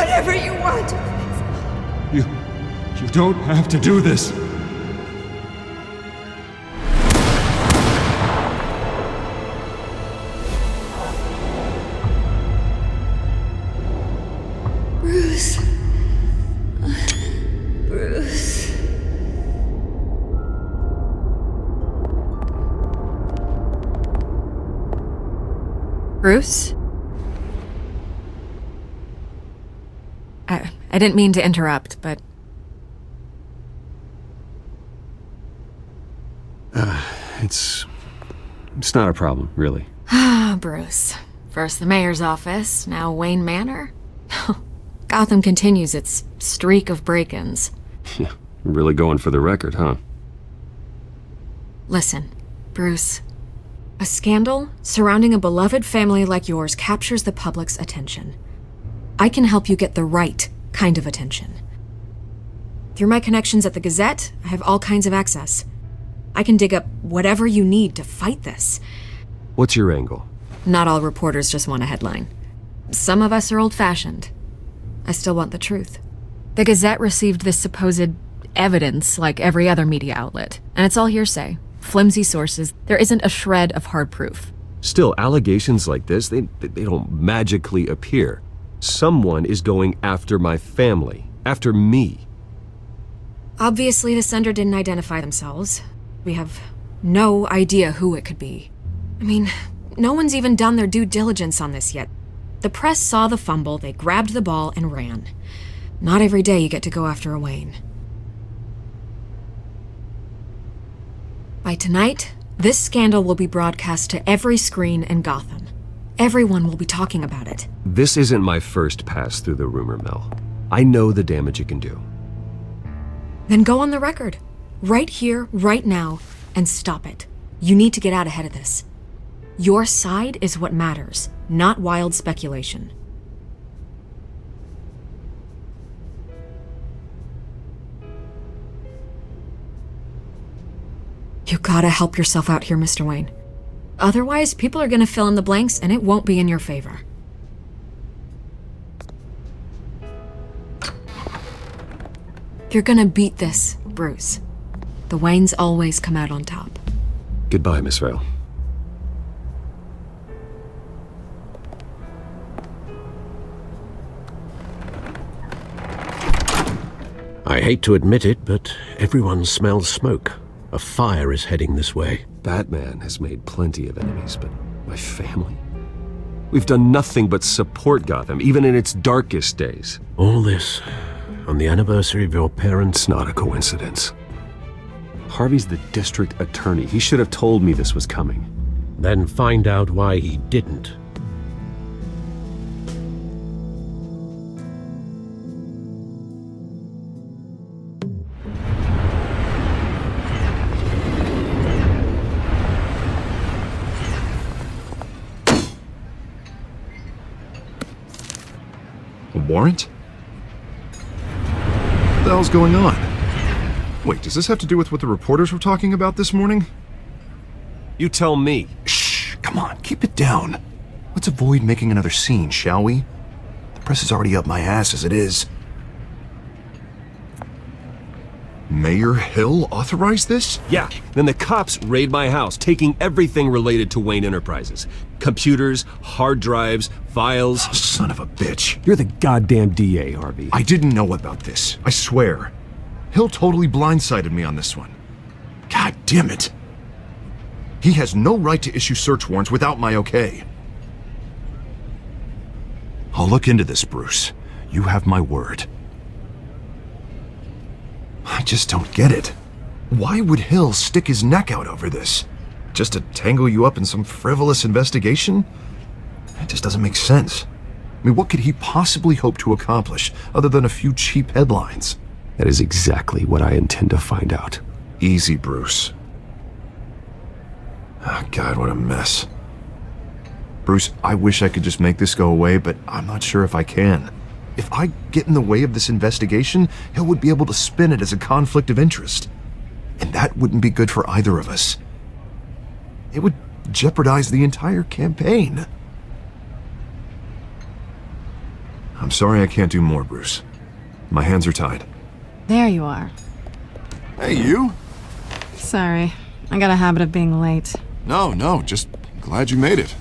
whatever you want.
You don't have to do this.
Bruce. Bruce.
Bruce? I didn't mean to interrupt, but...
It's not a problem, really.
Ah, Bruce. First the mayor's office, now Wayne Manor. Gotham continues its streak of break-ins.
Yeah, really going for the record, huh?
Listen, Bruce. A scandal surrounding a beloved family like yours captures the public's attention. I can help you get the right kind of attention. Through my connections at the Gazette, I have all kinds of access. I can dig up whatever you need to fight this.
What's your angle?
Not all reporters just want a headline. Some of us are old-fashioned. I still want the truth. The Gazette received this supposed evidence like every other media outlet, and it's all hearsay. Flimsy sources. There isn't a shred of hard proof.
Still, allegations like this, they don't magically appear. Someone is going after my family, after me.
Obviously, the sender didn't identify themselves. We have no idea who it could be. I mean, no one's even done their due diligence on this yet. The press saw the fumble, they grabbed the ball and ran. Not every day you get to go after a Wayne. By tonight, this scandal will be broadcast to every screen in Gotham. Everyone will be talking about it.
This isn't my first pass through the rumor mill. I know the damage it can do.
Then go on the record. Right here, right now, and stop it. You need to get out ahead of this. Your side is what matters, not wild speculation. You gotta help yourself out here, Mr. Wayne. Otherwise, people are gonna fill in the blanks and it won't be in your favor. You're gonna beat this, Bruce. The Waynes always come out on top.
Goodbye, Miss Vale.
I hate to admit it, but everyone smells smoke. A fire is heading this way.
Batman has made plenty of enemies, but my family? We've done nothing but support Gotham, even in its darkest days.
All this on the anniversary of your parents?
It's not a coincidence. Harvey's the district attorney. He should have told me this was coming.
Then find out why he didn't.
A warrant? What the hell's going on? Wait, does this have to do with what the reporters were talking about this morning?
You tell me.
Shh, come on, keep it down. Let's avoid making another scene, shall we? The press is already up my ass as it is. Mayor Hill authorized this?
Yeah, then the cops raid my house, taking everything related to Wayne Enterprises. Computers, hard drives, files.
Oh, son of a bitch.
You're the goddamn DA, Harvey.
I didn't know about this, I swear. Hill totally blindsided me on this one. God damn it. He has no right to issue search warrants without my okay. I'll look into this, Bruce. You have my word. I just don't get it. Why would Hill stick his neck out over this? Just to tangle you up in some frivolous investigation? It just doesn't make sense. I mean, what could he possibly hope to accomplish other than a few cheap headlines?
That is exactly what I intend to find out.
Easy, Bruce. Oh, God, what a mess. Bruce, I wish I could just make this go away, but I'm not sure if I can. If I get in the way of this investigation, Hill would be able to spin it as a conflict of interest. And that wouldn't be good for either of us. It would jeopardize the entire campaign. I'm sorry I can't do more, Bruce. My hands are tied.
There you are.
Hey, you?
Sorry. I got a habit of being late.
No, just glad you made it.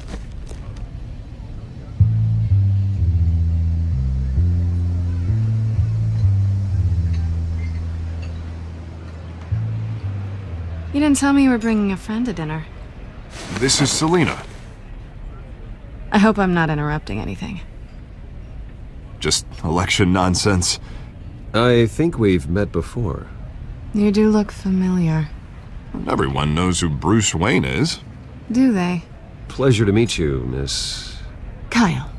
You didn't tell me you were bringing a friend to dinner.
This is Selina.
I hope I'm not interrupting anything.
Just election nonsense.
I think we've met before.
You do look familiar.
Everyone knows who Bruce Wayne is.
Do they?
Pleasure to meet you, Miss...
Kyle.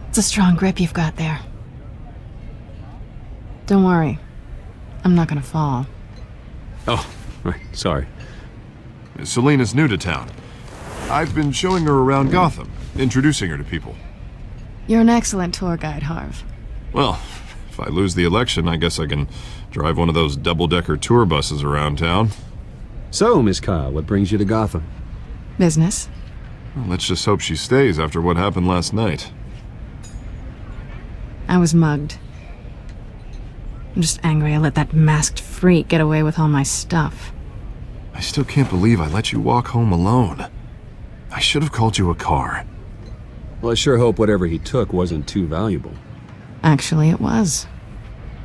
It's a strong grip you've got there. Don't worry. I'm not gonna fall.
Oh, right. Sorry.
Selina's new to town. I've been showing her around Gotham, introducing her to people.
You're an excellent tour guide, Harv.
Well, if I lose the election, I guess I can drive one of those double-decker tour buses around town.
So, Miss Kyle, what brings you to Gotham?
Business.
Well, let's just hope she stays after what happened last night.
I was mugged. I'm just angry I let that masked freak get away with all my stuff.
I still can't believe I let you walk home alone. I should have called you a car.
Well, I sure hope whatever he took wasn't too valuable.
Actually, it was.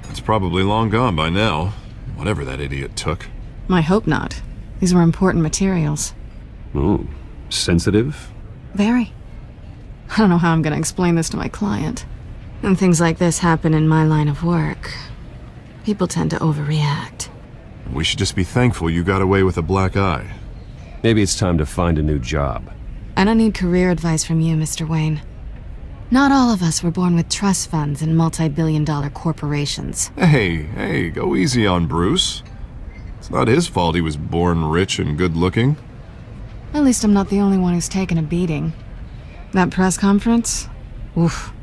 It's probably long gone by now, whatever that idiot took.
I hope not. These were important materials.
Ooh, sensitive?
Very. I don't know how I'm gonna explain this to my client. And things like this happen in my line of work. People tend to overreact.
We should just be thankful you got away with a black eye.
Maybe it's time to find a new job.
I don't need career advice from you, Mr. Wayne. Not all of us were born with trust funds and multi-billion-dollar corporations.
Hey, go easy on Bruce. It's not his fault he was born rich and good-looking.
At least I'm not the only one who's taken a beating. That press conference? Oof.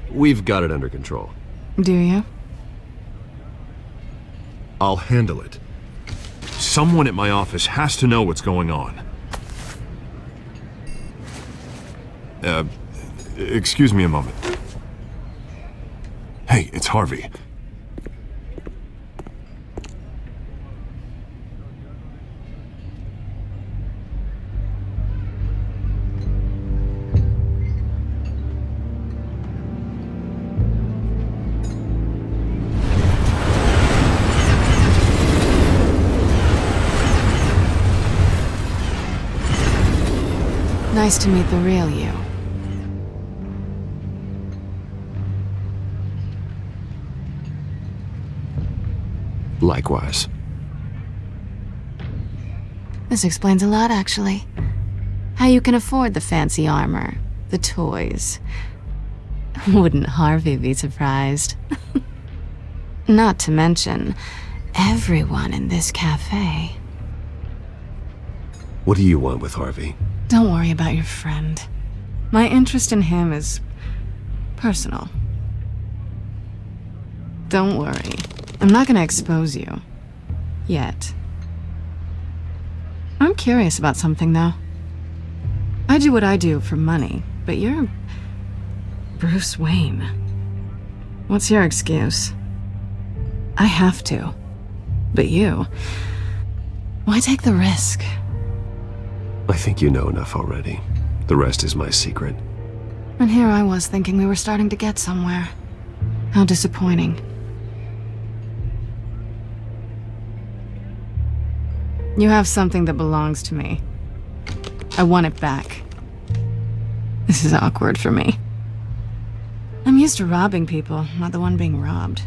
We've got it under control.
Do you?
I'll handle it. Someone at my office has to know what's going on. Excuse me a moment. Hey, it's Harvey.
Nice to meet the real you.
Likewise.
This explains a lot, actually. How you can afford the fancy armor, the toys. Wouldn't Harvey be surprised? Not to mention, everyone in this cafe.
What do you want with Harvey?
Don't worry about your friend. My interest in him is personal. Don't worry. I'm not gonna expose you. Yet. I'm curious about something, though. I do what I do for money, but you're Bruce Wayne. What's your excuse? I have to. But you... why take the risk?
I think you know enough already. The rest is my secret.
And here I was thinking we were starting to get somewhere. How disappointing. You have something that belongs to me. I want it back. This is awkward for me. I'm used to robbing people, not the one being robbed.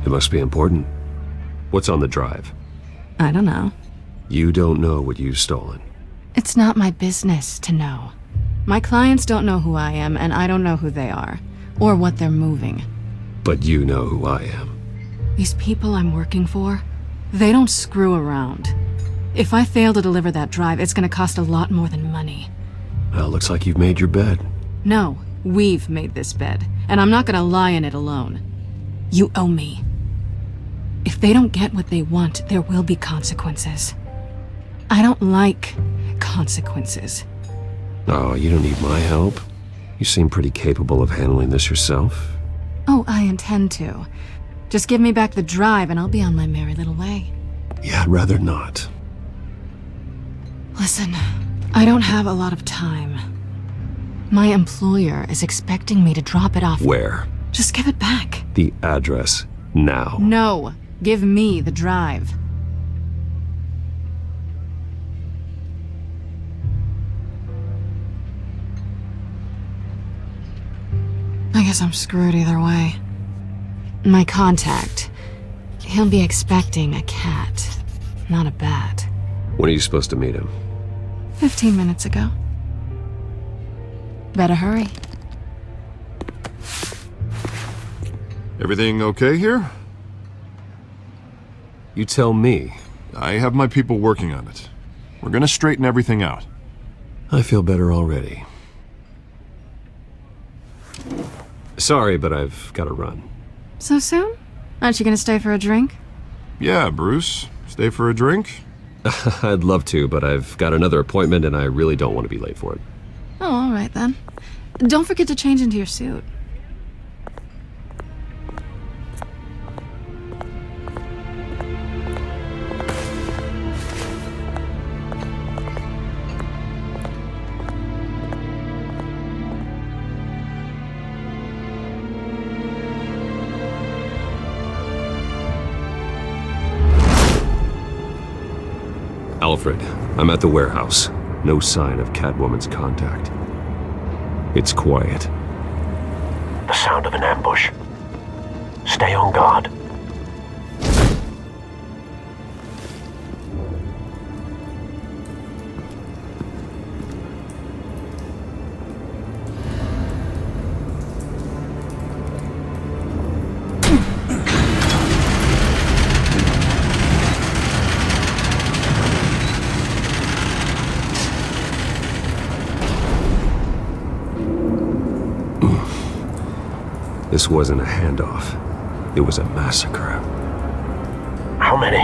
It must be important. What's on the drive?
I don't know.
You don't know what you've stolen.
It's not my business to know. My clients don't know who I am, and I don't know who they are, or what they're moving.
But you know who I am.
These people I'm working for, they don't screw around. If I fail to deliver that drive, it's gonna cost a lot more than money.
Well, looks like you've made your bed.
No, we've made this bed, and I'm not gonna lie in it alone. You owe me. If they don't get what they want, there will be consequences. I don't like consequences.
Oh, you don't need my help. You seem pretty capable of handling this yourself.
Oh, I intend to. Just give me back the drive and I'll be on my merry little way.
Yeah, I'd rather not.
Listen, I don't have a lot of time. My employer is expecting me to drop it off.
Where?
Just give it back.
The address, now.
No, give me the drive. I guess I'm screwed either way. My contact, he'll be expecting a cat, not a bat.
When are you supposed to meet him?
15 minutes ago. Better hurry.
Everything okay here?
You tell me.
I have my people working on it. We're gonna straighten everything out.
I feel better already. Sorry, but I've got to run.
So soon? Aren't you gonna stay for a drink?
Yeah, Bruce. Stay for a drink?
I'd love to, but I've got another appointment and I really don't want to be late for it.
Oh, all right then. Don't forget to change into your suit.
Alfred, I'm at the warehouse. No sign of Catwoman's contact. It's quiet.
The sound of an ambush. Stay on guard.
This wasn't a handoff. It was a massacre.
How many?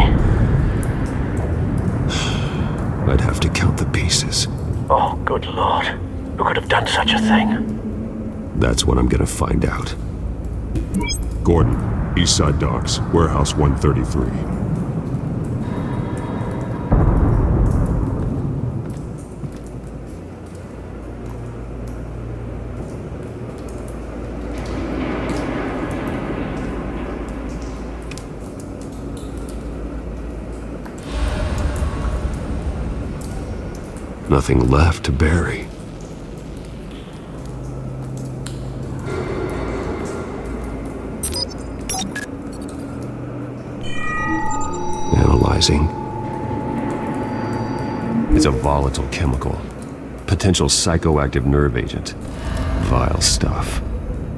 I'd have to count the pieces.
Oh, good lord. Who could have done such a thing?
That's what I'm gonna find out.
Gordon, Eastside Docks, Warehouse 133.
Nothing left to bury. Analyzing. It's a volatile chemical. Potential psychoactive nerve agent. Vile stuff.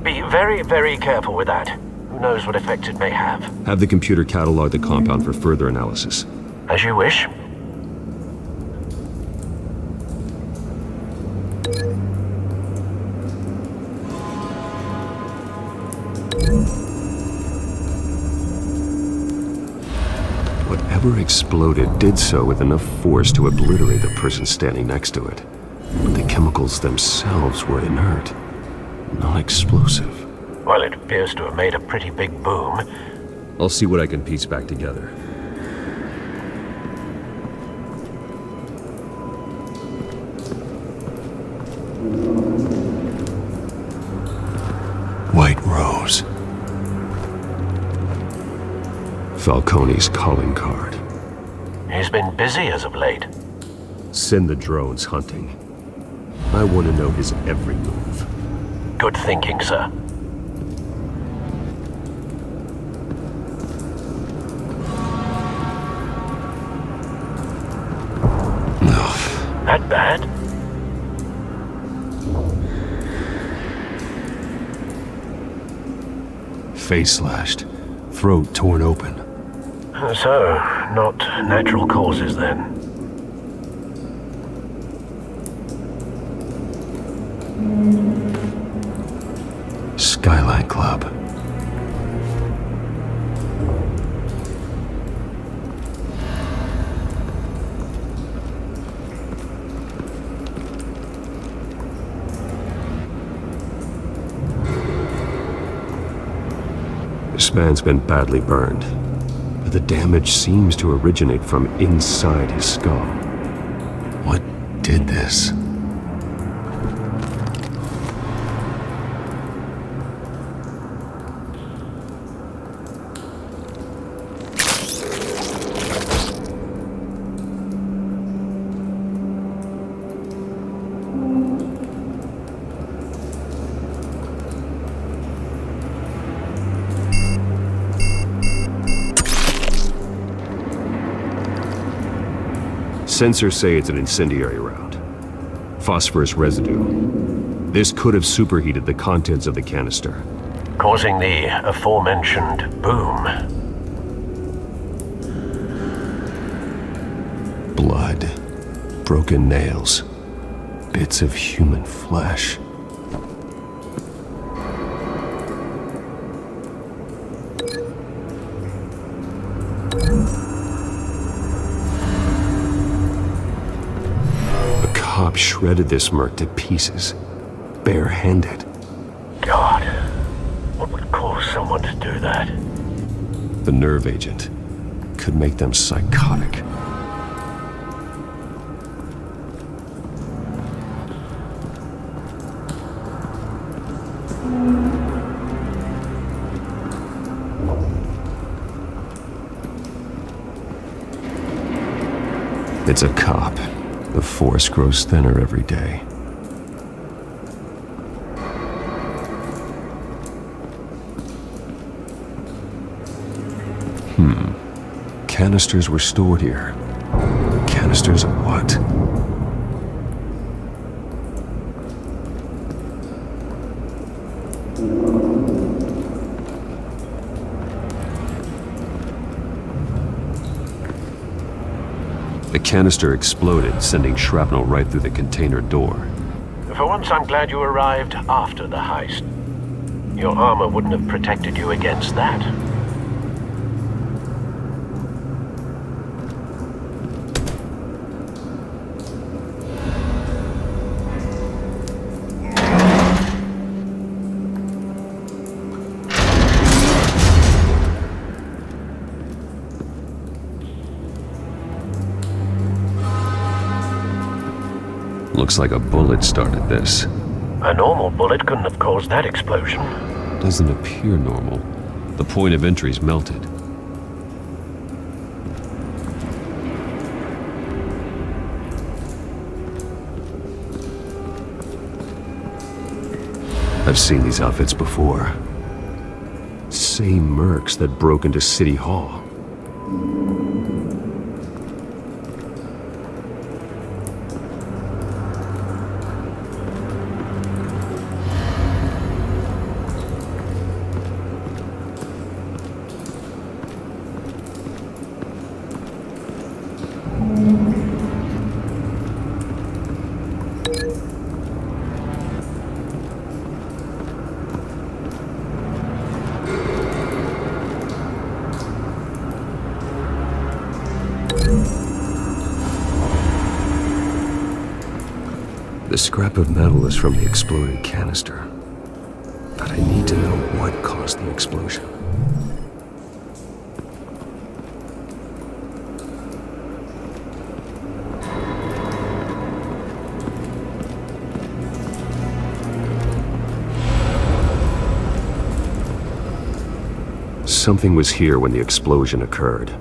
Be very, very careful with that. Who knows what effects it may have.
Have the computer catalog the compound for further analysis.
As you wish.
Whatever exploded did so with enough force to obliterate the person standing next to it. But the chemicals themselves were inert, non-explosive.
Well, it appears to have made a pretty big boom.
I'll see what I can piece back together. White Rose. Falcone's calling card.
He's been busy as of late.
Send the drones hunting. I want to know his every move.
Good thinking, sir. That bad?
Face slashed, throat torn open.
So, not natural causes then.
Skyline Club. This man's been badly burned, but the damage seems to originate from inside his skull. What did this? Sensors say it's an incendiary round. Phosphorus residue. This could have superheated the contents of the canister,
causing the aforementioned boom.
Blood, broken nails, bits of human flesh. Cobb shredded this merc to pieces, bare-handed.
God, what would cause someone to do that?
The nerve agent could make them psychotic. It's a cop. The force grows thinner every day. Canisters were stored here. Canisters of what? The canister exploded, sending shrapnel right through the container door.
For once, I'm glad you arrived after the heist. Your armor wouldn't have protected you against that.
Looks like a bullet started this.
A normal bullet couldn't have caused that explosion.
Doesn't appear normal. The point of entry's melted. I've seen these outfits before. Same mercs that broke into City Hall. The scrap of metal is from the exploded canister. But I need to know what caused the explosion. Something was here when the explosion occurred.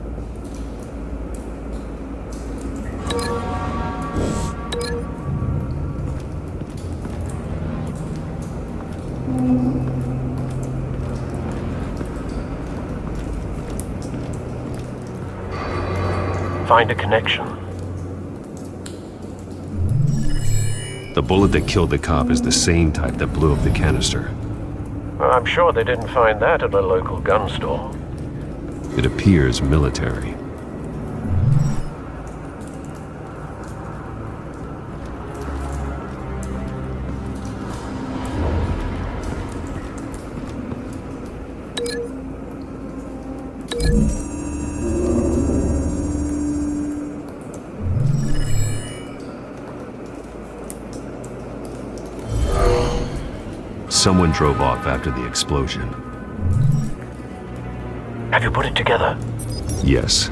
Find a connection.
The bullet that killed the cop is the same type that blew up the canister.
Well, I'm sure they didn't find that at a local gun store.
It appears military. Someone drove off after the explosion.
Have you put it together?
Yes.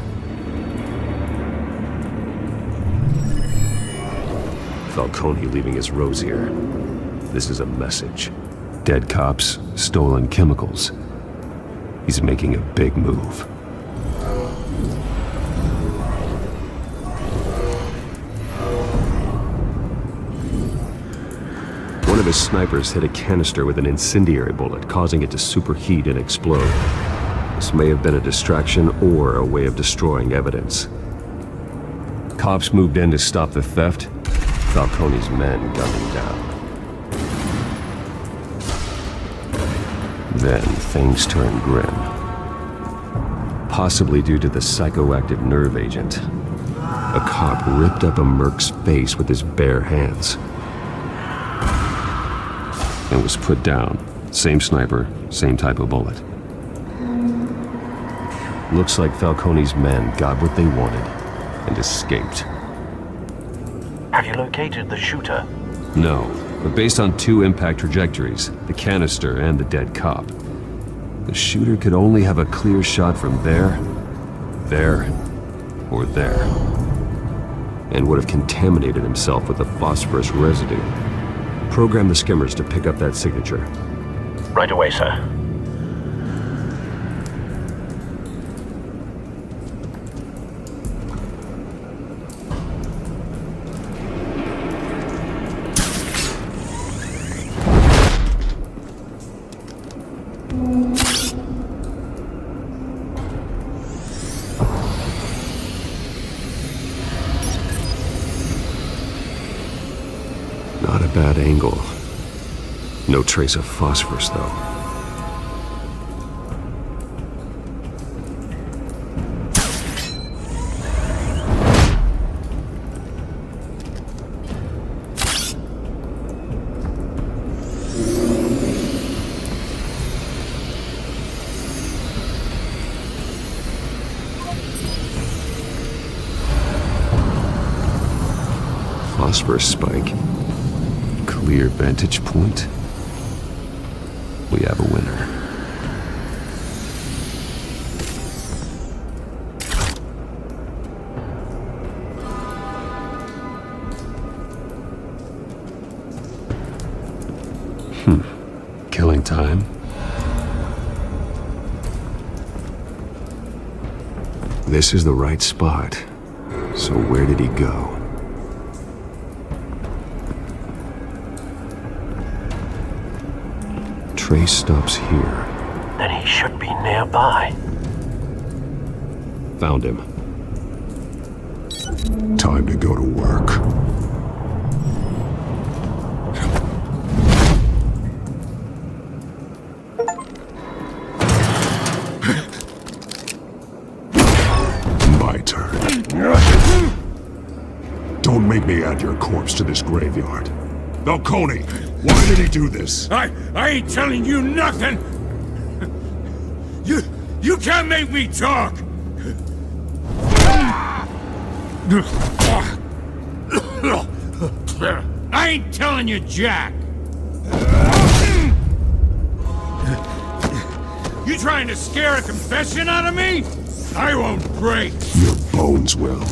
Falcone leaving his rose here. This is a message. Dead cops, stolen chemicals. He's making a big move. One of his snipers hit a canister with an incendiary bullet, causing it to superheat and explode. This may have been a distraction or a way of destroying evidence. Cops moved in to stop the theft. Falcone's men gunned him down. Then things turned grim. Possibly due to the psychoactive nerve agent. A cop ripped up a merc's face with his bare hands. And was put down. Same sniper, same type of bullet. Looks like Falcone's men got what they wanted and escaped.
Have you located the shooter?
No, but based on 2 impact trajectories, the canister and the dead cop, the shooter could only have a clear shot from there, or there, and would have contaminated himself with the phosphorus residue. Program the skimmers to pick up that signature.
Right away, sir.
Not a bad angle. No trace of phosphorus, though. Phosphorus spike. Clear vantage point. We have a winner. Killing time. This is the right spot. So where did he go? Trace stops here.
Then he should be nearby.
Found him.
Time to go to work. My turn. Don't make me add your corpse to this graveyard. Falcone, why did he do this?
I ain't telling you nothing! You can't make me talk! I ain't telling you jack! You trying to scare a confession out of me? I won't break!
Your bones will.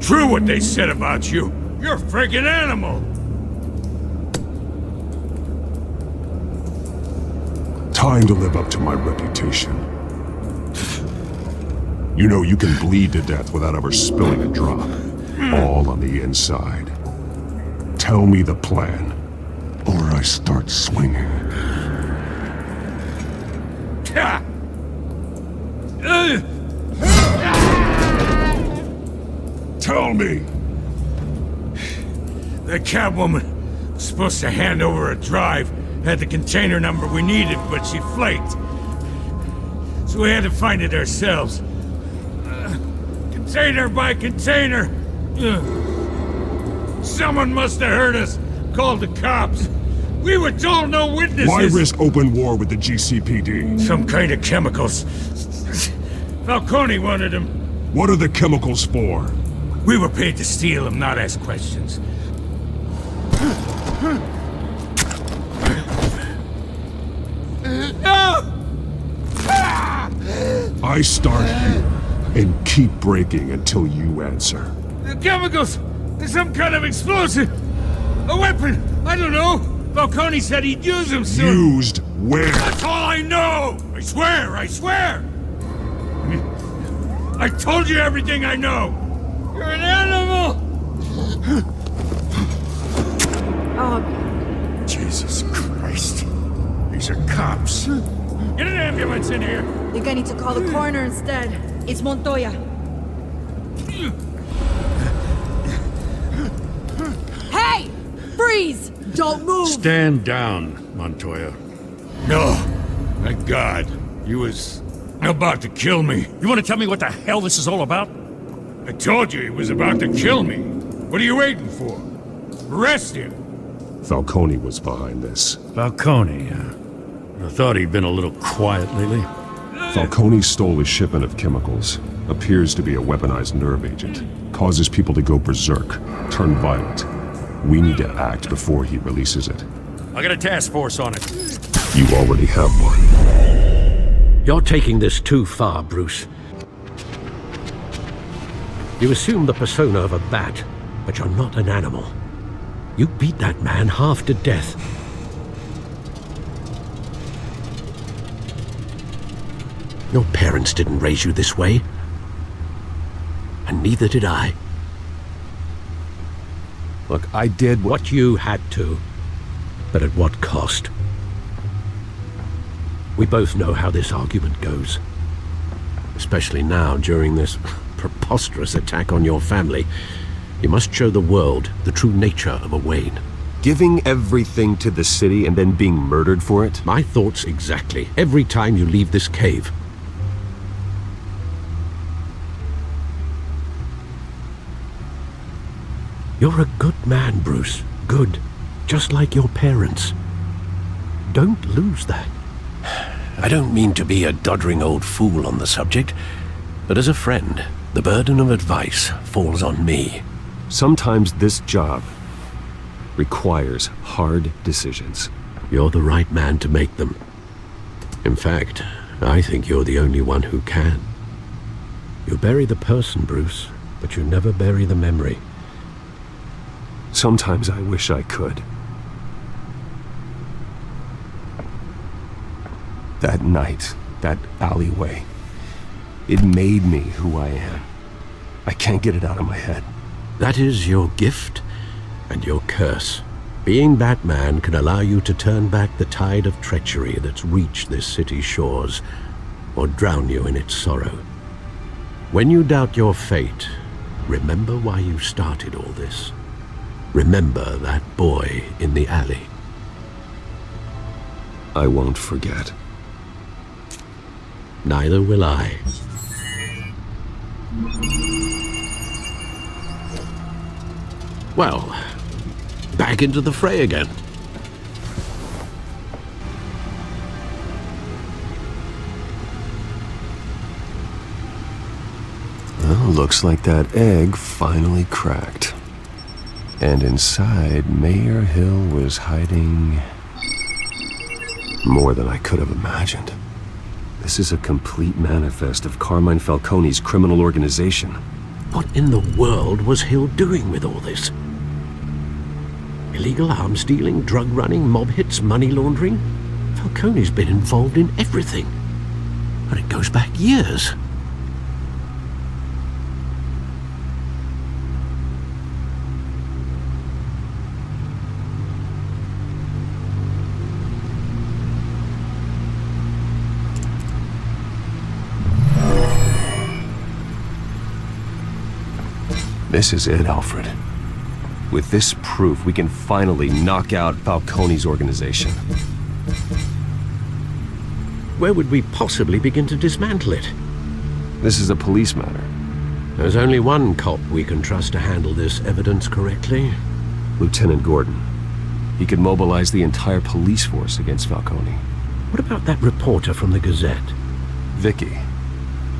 True what they said about you. You're a freaking animal.
Time to live up to my reputation. You know you can bleed to death without ever spilling a drop. All on the inside. Tell me the plan, or I start swinging. Tell me!
The Catwoman was supposed to hand over a drive, had the container number we needed, but she flaked. So we had to find it ourselves. Container by container. Someone must have heard us, called the cops. We were told no witnesses.
Why risk open war with the GCPD?
Some kind of chemicals. Falcone wanted them.
What are the chemicals for?
We were paid to steal them, not ask questions.
I start here and keep breaking until you answer.
The chemicals! There's some kind of explosive! A weapon! I don't know! Falcone said he'd use them soon!
Used where?
That's all I know! I swear! I swear! I told you everything I know! You're an animal!
Oh,
Jesus Christ. These are cops. Get an ambulance in here!
you're gonna need to call the coroner instead. It's Montoya. Hey! Freeze! Don't move!
Stand down, Montoya. No. Thank God. He was about to kill me.
You want to tell me what the hell this is all about?
I told you he was about to kill me. What are you waiting for? Arrest him.
Falcone was behind this.
Falcone, I thought he'd been a little quiet lately.
Falcone stole a shipment of chemicals. Appears to be a weaponized nerve agent. Causes people to go berserk, turn violent. We need to act before he releases it.
I got a task force on it.
You already have one.
You're taking this too far, Bruce. You assume the persona of a bat, but you're not an animal. You beat that man half to death. Your parents didn't raise you this way. And neither did I.
Look, I did
what you had to, but at what cost? We both know how this argument goes. Especially now, during this preposterous attack on your family. You must show the world the true nature of a Wayne.
Giving everything to the city and then being murdered for it?
My thoughts exactly. Every time you leave this cave. You're a good man, Bruce. Good. Just like your parents. Don't lose that. I don't mean to be a doddering old fool on the subject, but as a friend, the burden of advice falls on me.
Sometimes this job requires hard decisions.
You're the right man to make them. In fact, I think you're the only one who can. You bury the person, Bruce, but you never bury the memory.
Sometimes I wish I could. That night, that alleyway, it made me who I am. I can't get it out of my head.
That is your gift and your curse. Being Batman can allow you to turn back the tide of treachery that's reached this city's shores, or drown you in its sorrow. When you doubt your fate, remember why you started all this. Remember that boy in the alley.
I won't forget.
Neither will I. Well, back into the fray again.
Well, looks like that egg finally cracked. And inside, Mayor Hill was hiding more than I could have imagined. This is a complete manifest of Carmine Falcone's criminal organization.
What in the world was Hill doing with all this? Illegal arms dealing, drug running, mob hits, money laundering? Falcone's been involved in everything. And it goes back years.
This is it, Alfred. With this proof, we can finally knock out Falcone's organization.
Where would we possibly begin to dismantle it?
This is a police matter.
There's only one cop we can trust to handle this evidence correctly.
Lieutenant Gordon. He could mobilize the entire police force against Falcone.
What about that reporter from the Gazette?
Vicky.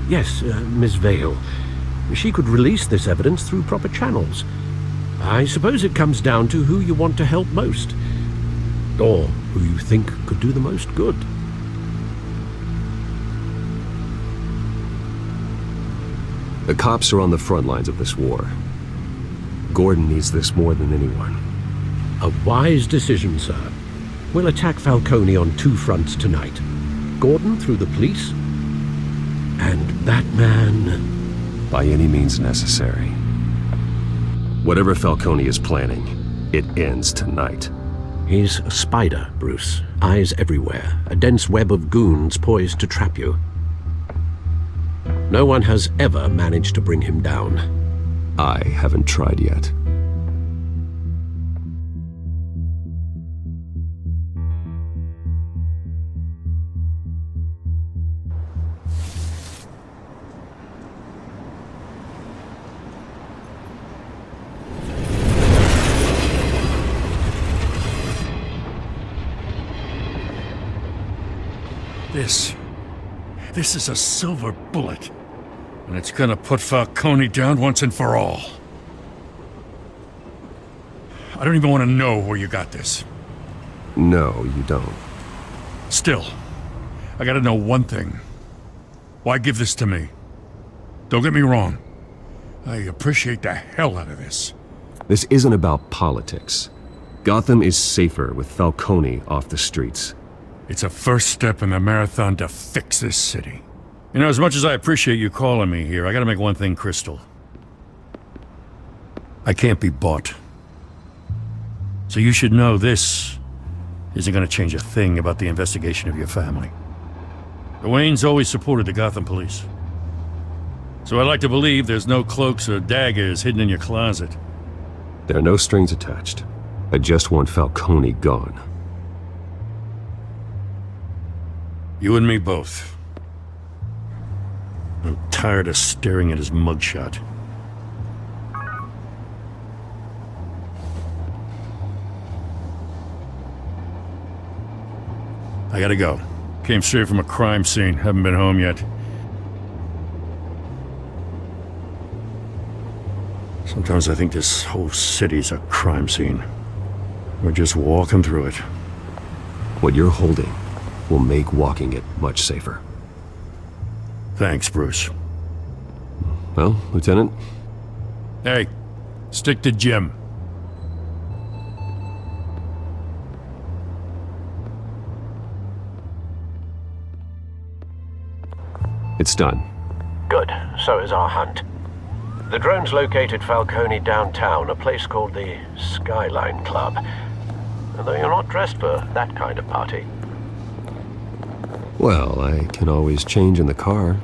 Yes, Miss Vale. she could release this evidence through proper channels. I suppose it comes down to who you want to help most, or who you think could do the most good.
The cops are on the front lines of this war. Gordon needs this more than anyone.
A wise decision, sir. We'll attack Falcone on 2 fronts tonight. Gordon through the police, and Batman...
by any means necessary. Whatever Falcone is planning, it ends tonight.
He's a spider, Bruce. Eyes everywhere. A dense web of goons poised to trap you. No one has ever managed to bring him down.
I haven't tried yet.
This is a silver bullet. And it's gonna put Falcone down once and for all. I don't even want to know where you got this.
No, you don't.
Still, I gotta know one thing. Why give this to me? Don't get me wrong. I appreciate the hell out of this.
This isn't about politics. Gotham is safer with Falcone off the streets.
It's a first step in the marathon to fix this city. You know, as much as I appreciate you calling me here, I gotta make one thing crystal. I can't be bought. So you should know this isn't gonna change a thing about the investigation of your family. The Waynes always supported the Gotham police. So I'd like to believe there's no cloaks or daggers hidden in your closet.
There are no strings attached. I just want Falcone gone.
You and me both. I'm tired of staring at his mugshot. I gotta go. Came straight from a crime scene. Haven't been home yet. Sometimes I think this whole city's a crime scene. We're just walking through it.
What you're holding will make walking it much safer.
Thanks, Bruce.
Well, Lieutenant?
Hey, stick to Jim.
It's done.
Good. So is our hunt. The drones located Falcone downtown, a place called the Skyline Club. Although you're not dressed for that kind of party.
Well, I can always change in the car.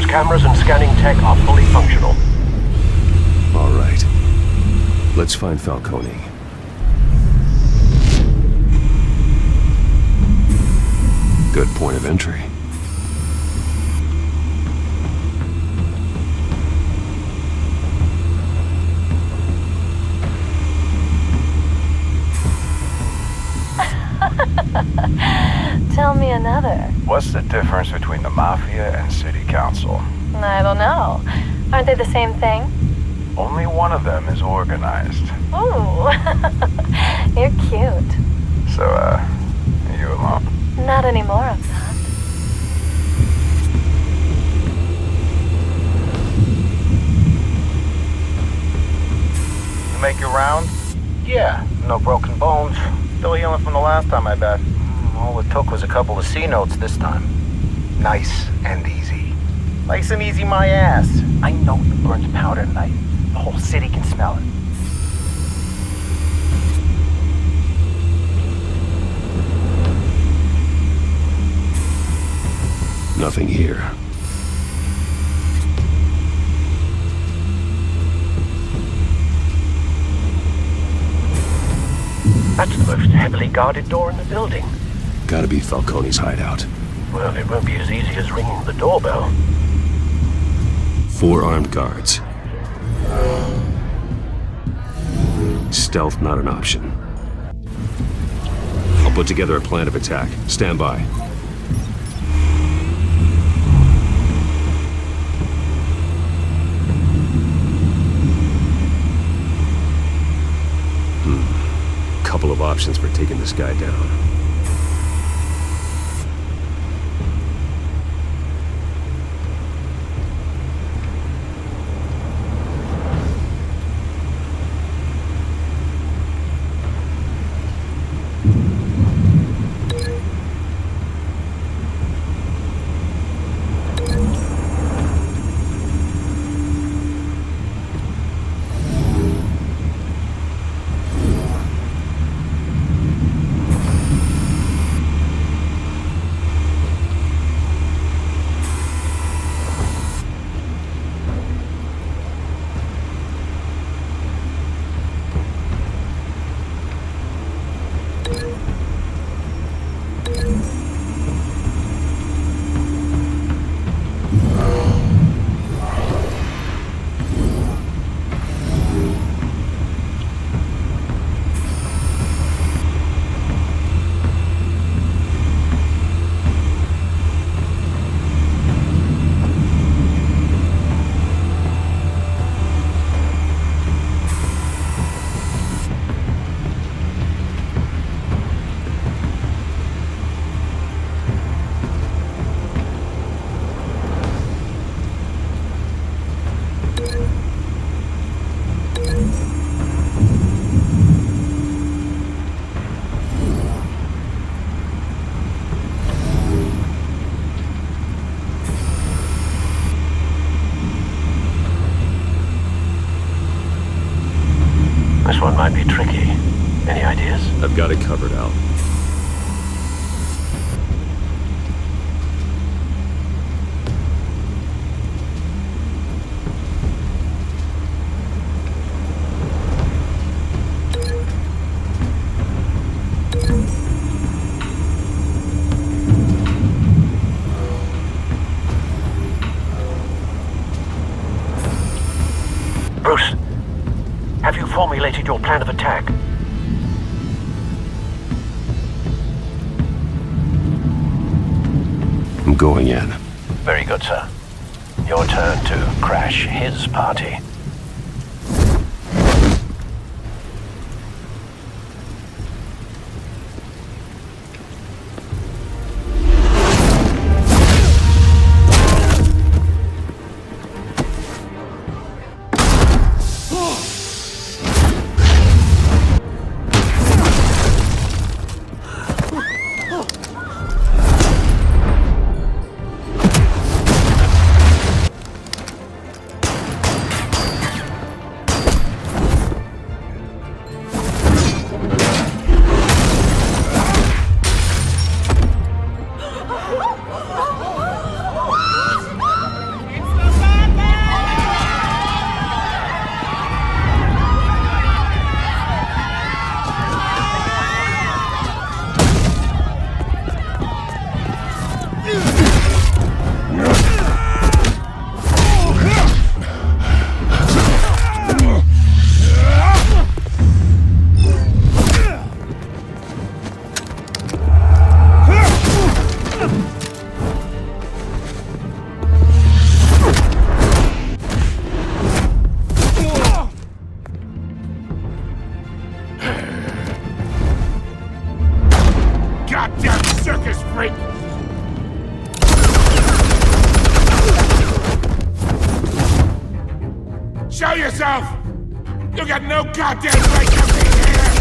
Cameras and scanning tech are fully functional.
All right. Let's find Falcone. Good point of entry.
Tell me another.
What's the difference between the Mafia and City Council?
I don't know. Aren't they the same thing?
Only one of them is organized.
Ooh, you're cute.
So, are you alone?
Not anymore, I'm not.
You make your round? Yeah, no broken bones. Still healing from the last time, I bet.
All it took was a couple of C notes this time. Nice and easy. Nice and easy my ass. I know you burned powder tonight. The whole city can smell it.
Nothing here.
That's the most heavily guarded door in the building.
Gotta be Falcone's hideout.
Well, it won't be as easy as ringing the doorbell.
4 armed guards. Stealth not an option. I'll put together a plan of attack. Stand by. Couple of options for taking this guy down.
This one might be tricky. Any ideas?
I've got it covered, Al.
Bruce, have you formulated your plan of attack?
I'm going in.
Very good, sir. Your turn to crash his party.
Goddamn circus freak! Show yourself! You got no goddamn right to be here!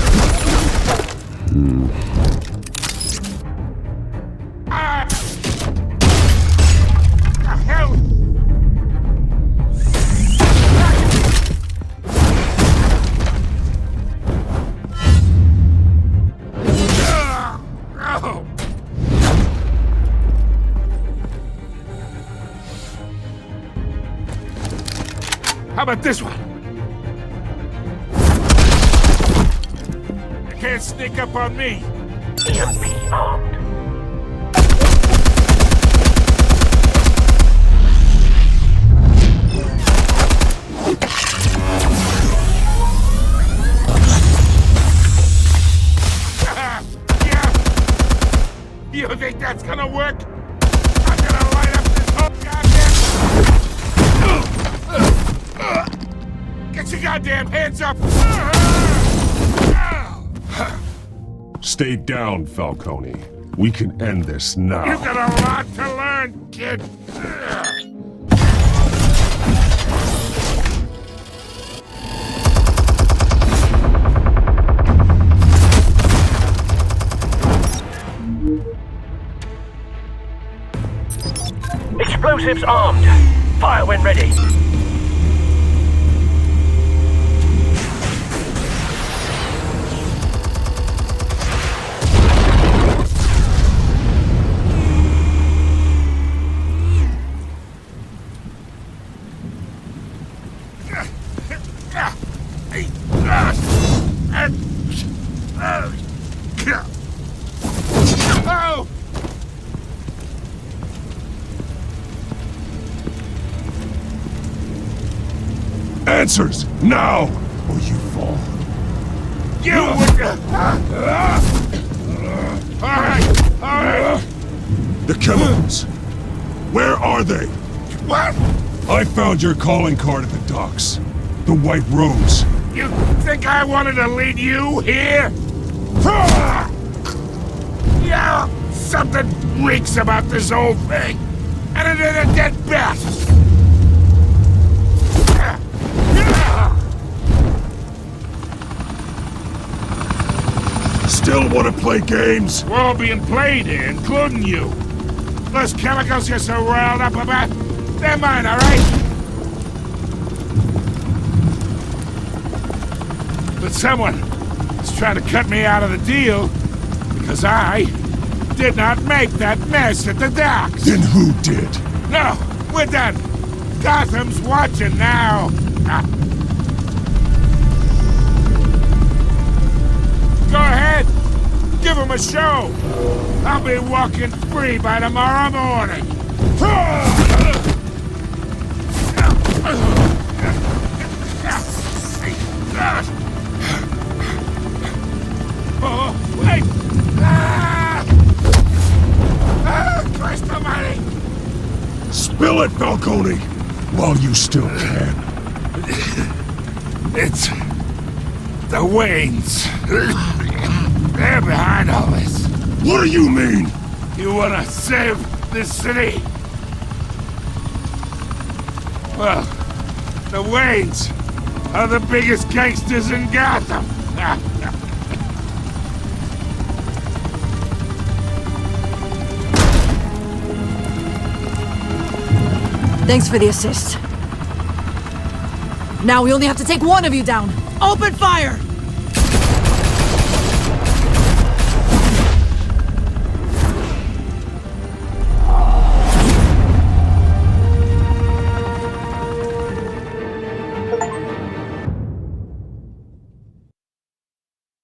How about this one? You can't sneak up on me.
EMP armed.
You think that's gonna work? I'm gonna light up this whole goddamn... Get your goddamn hands up!
Stay down, Falcone. We can end this now.
You got a lot to learn, kid.
Explosives armed. Fire when ready.
Oh!
Answers, now, or you fall.
You Alright!
The chemicals. Where are they?
What?
I found your calling card at the docks. The White Rose.
You think I wanted to lead you here? Yeah, something reeks about this whole thing. And it is a dead bat.
Still want to play games?
We're all being played here, including you. Those chemicals you're so riled up about, they're mine, all right? But someone is trying to cut me out of the deal because I did not make that mess at the docks.
Then who did?
No, we're done. Gotham's watching now. Go ahead. Give him a show. I'll be walking free by tomorrow morning. Oh, wait! Christ almighty!
Spill it, Falcone, while you still can.
It's the Waynes. They're behind all this.
What do you mean?
You wanna save this city? Well, the Waynes are the biggest gangsters in Gotham.
Thanks for the assist. Now we only have to take one of you down. Open fire!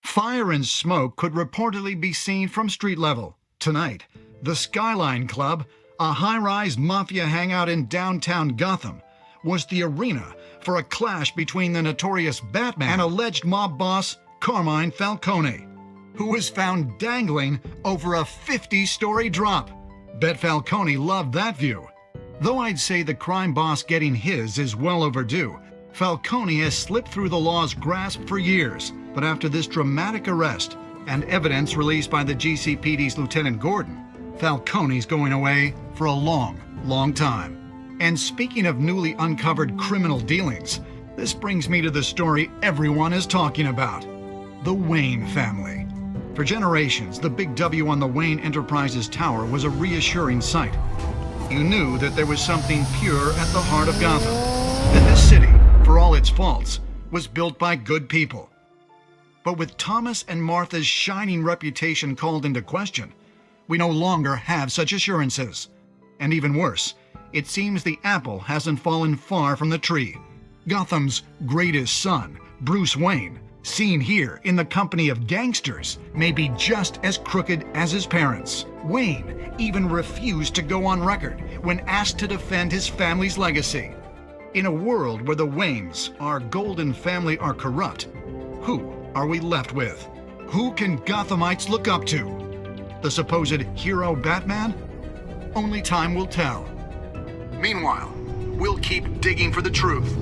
Fire and smoke could reportedly be seen from street level. Tonight, the Skyline Club, a high-rise mafia hangout in downtown Gotham, was the arena for a clash between the notorious Batman and alleged mob boss Carmine Falcone, who was found dangling over a 50-story drop. Bet Falcone loved that view. Though I'd say the crime boss getting his is well overdue, Falcone has slipped through the law's grasp for years. But after this dramatic arrest and evidence released by the GCPD's Lieutenant Gordon, Falcone's going away for a long, long time. And speaking of newly uncovered criminal dealings, this brings me to the story everyone is talking about: the Wayne family. For generations, the big W on the Wayne Enterprises Tower was a reassuring sight. You knew that there was something pure at the heart of Gotham, that this city, for all its faults, was built by good people. But with Thomas and Martha's shining reputation called into question, we no longer have such assurances. And even worse, it seems the apple hasn't fallen far from the tree. Gotham's greatest son, Bruce Wayne, seen here in the company of gangsters, may be just as crooked as his parents. Wayne even refused to go on record when asked to defend his family's legacy. In a world where the Waynes, our golden family, are corrupt, who are we left with? Who can Gothamites look up to? The supposed hero Batman? Only time will tell. Meanwhile, we'll keep digging for the truth.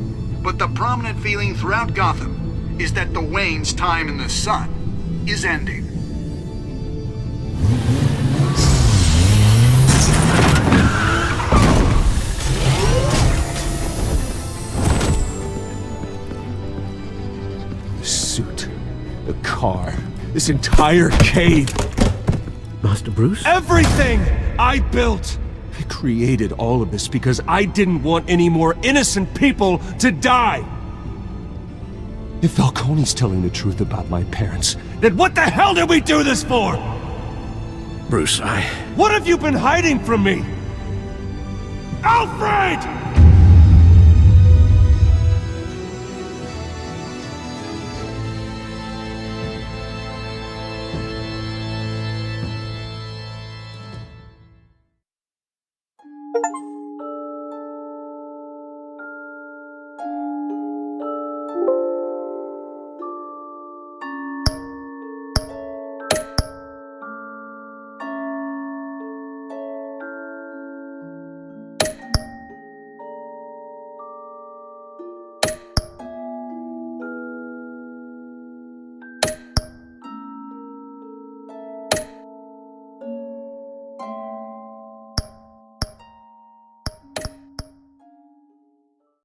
But the prominent feeling throughout Gotham is that the Waynes' time in the sun is ending.
The suit, the car, this entire cave.
Master Bruce?
Everything I built! I created all of this because I didn't want any more innocent people to die! If Falcone's telling the truth about my parents, then what the hell did we do this for?
Bruce,
What have you been hiding from me? Alfred!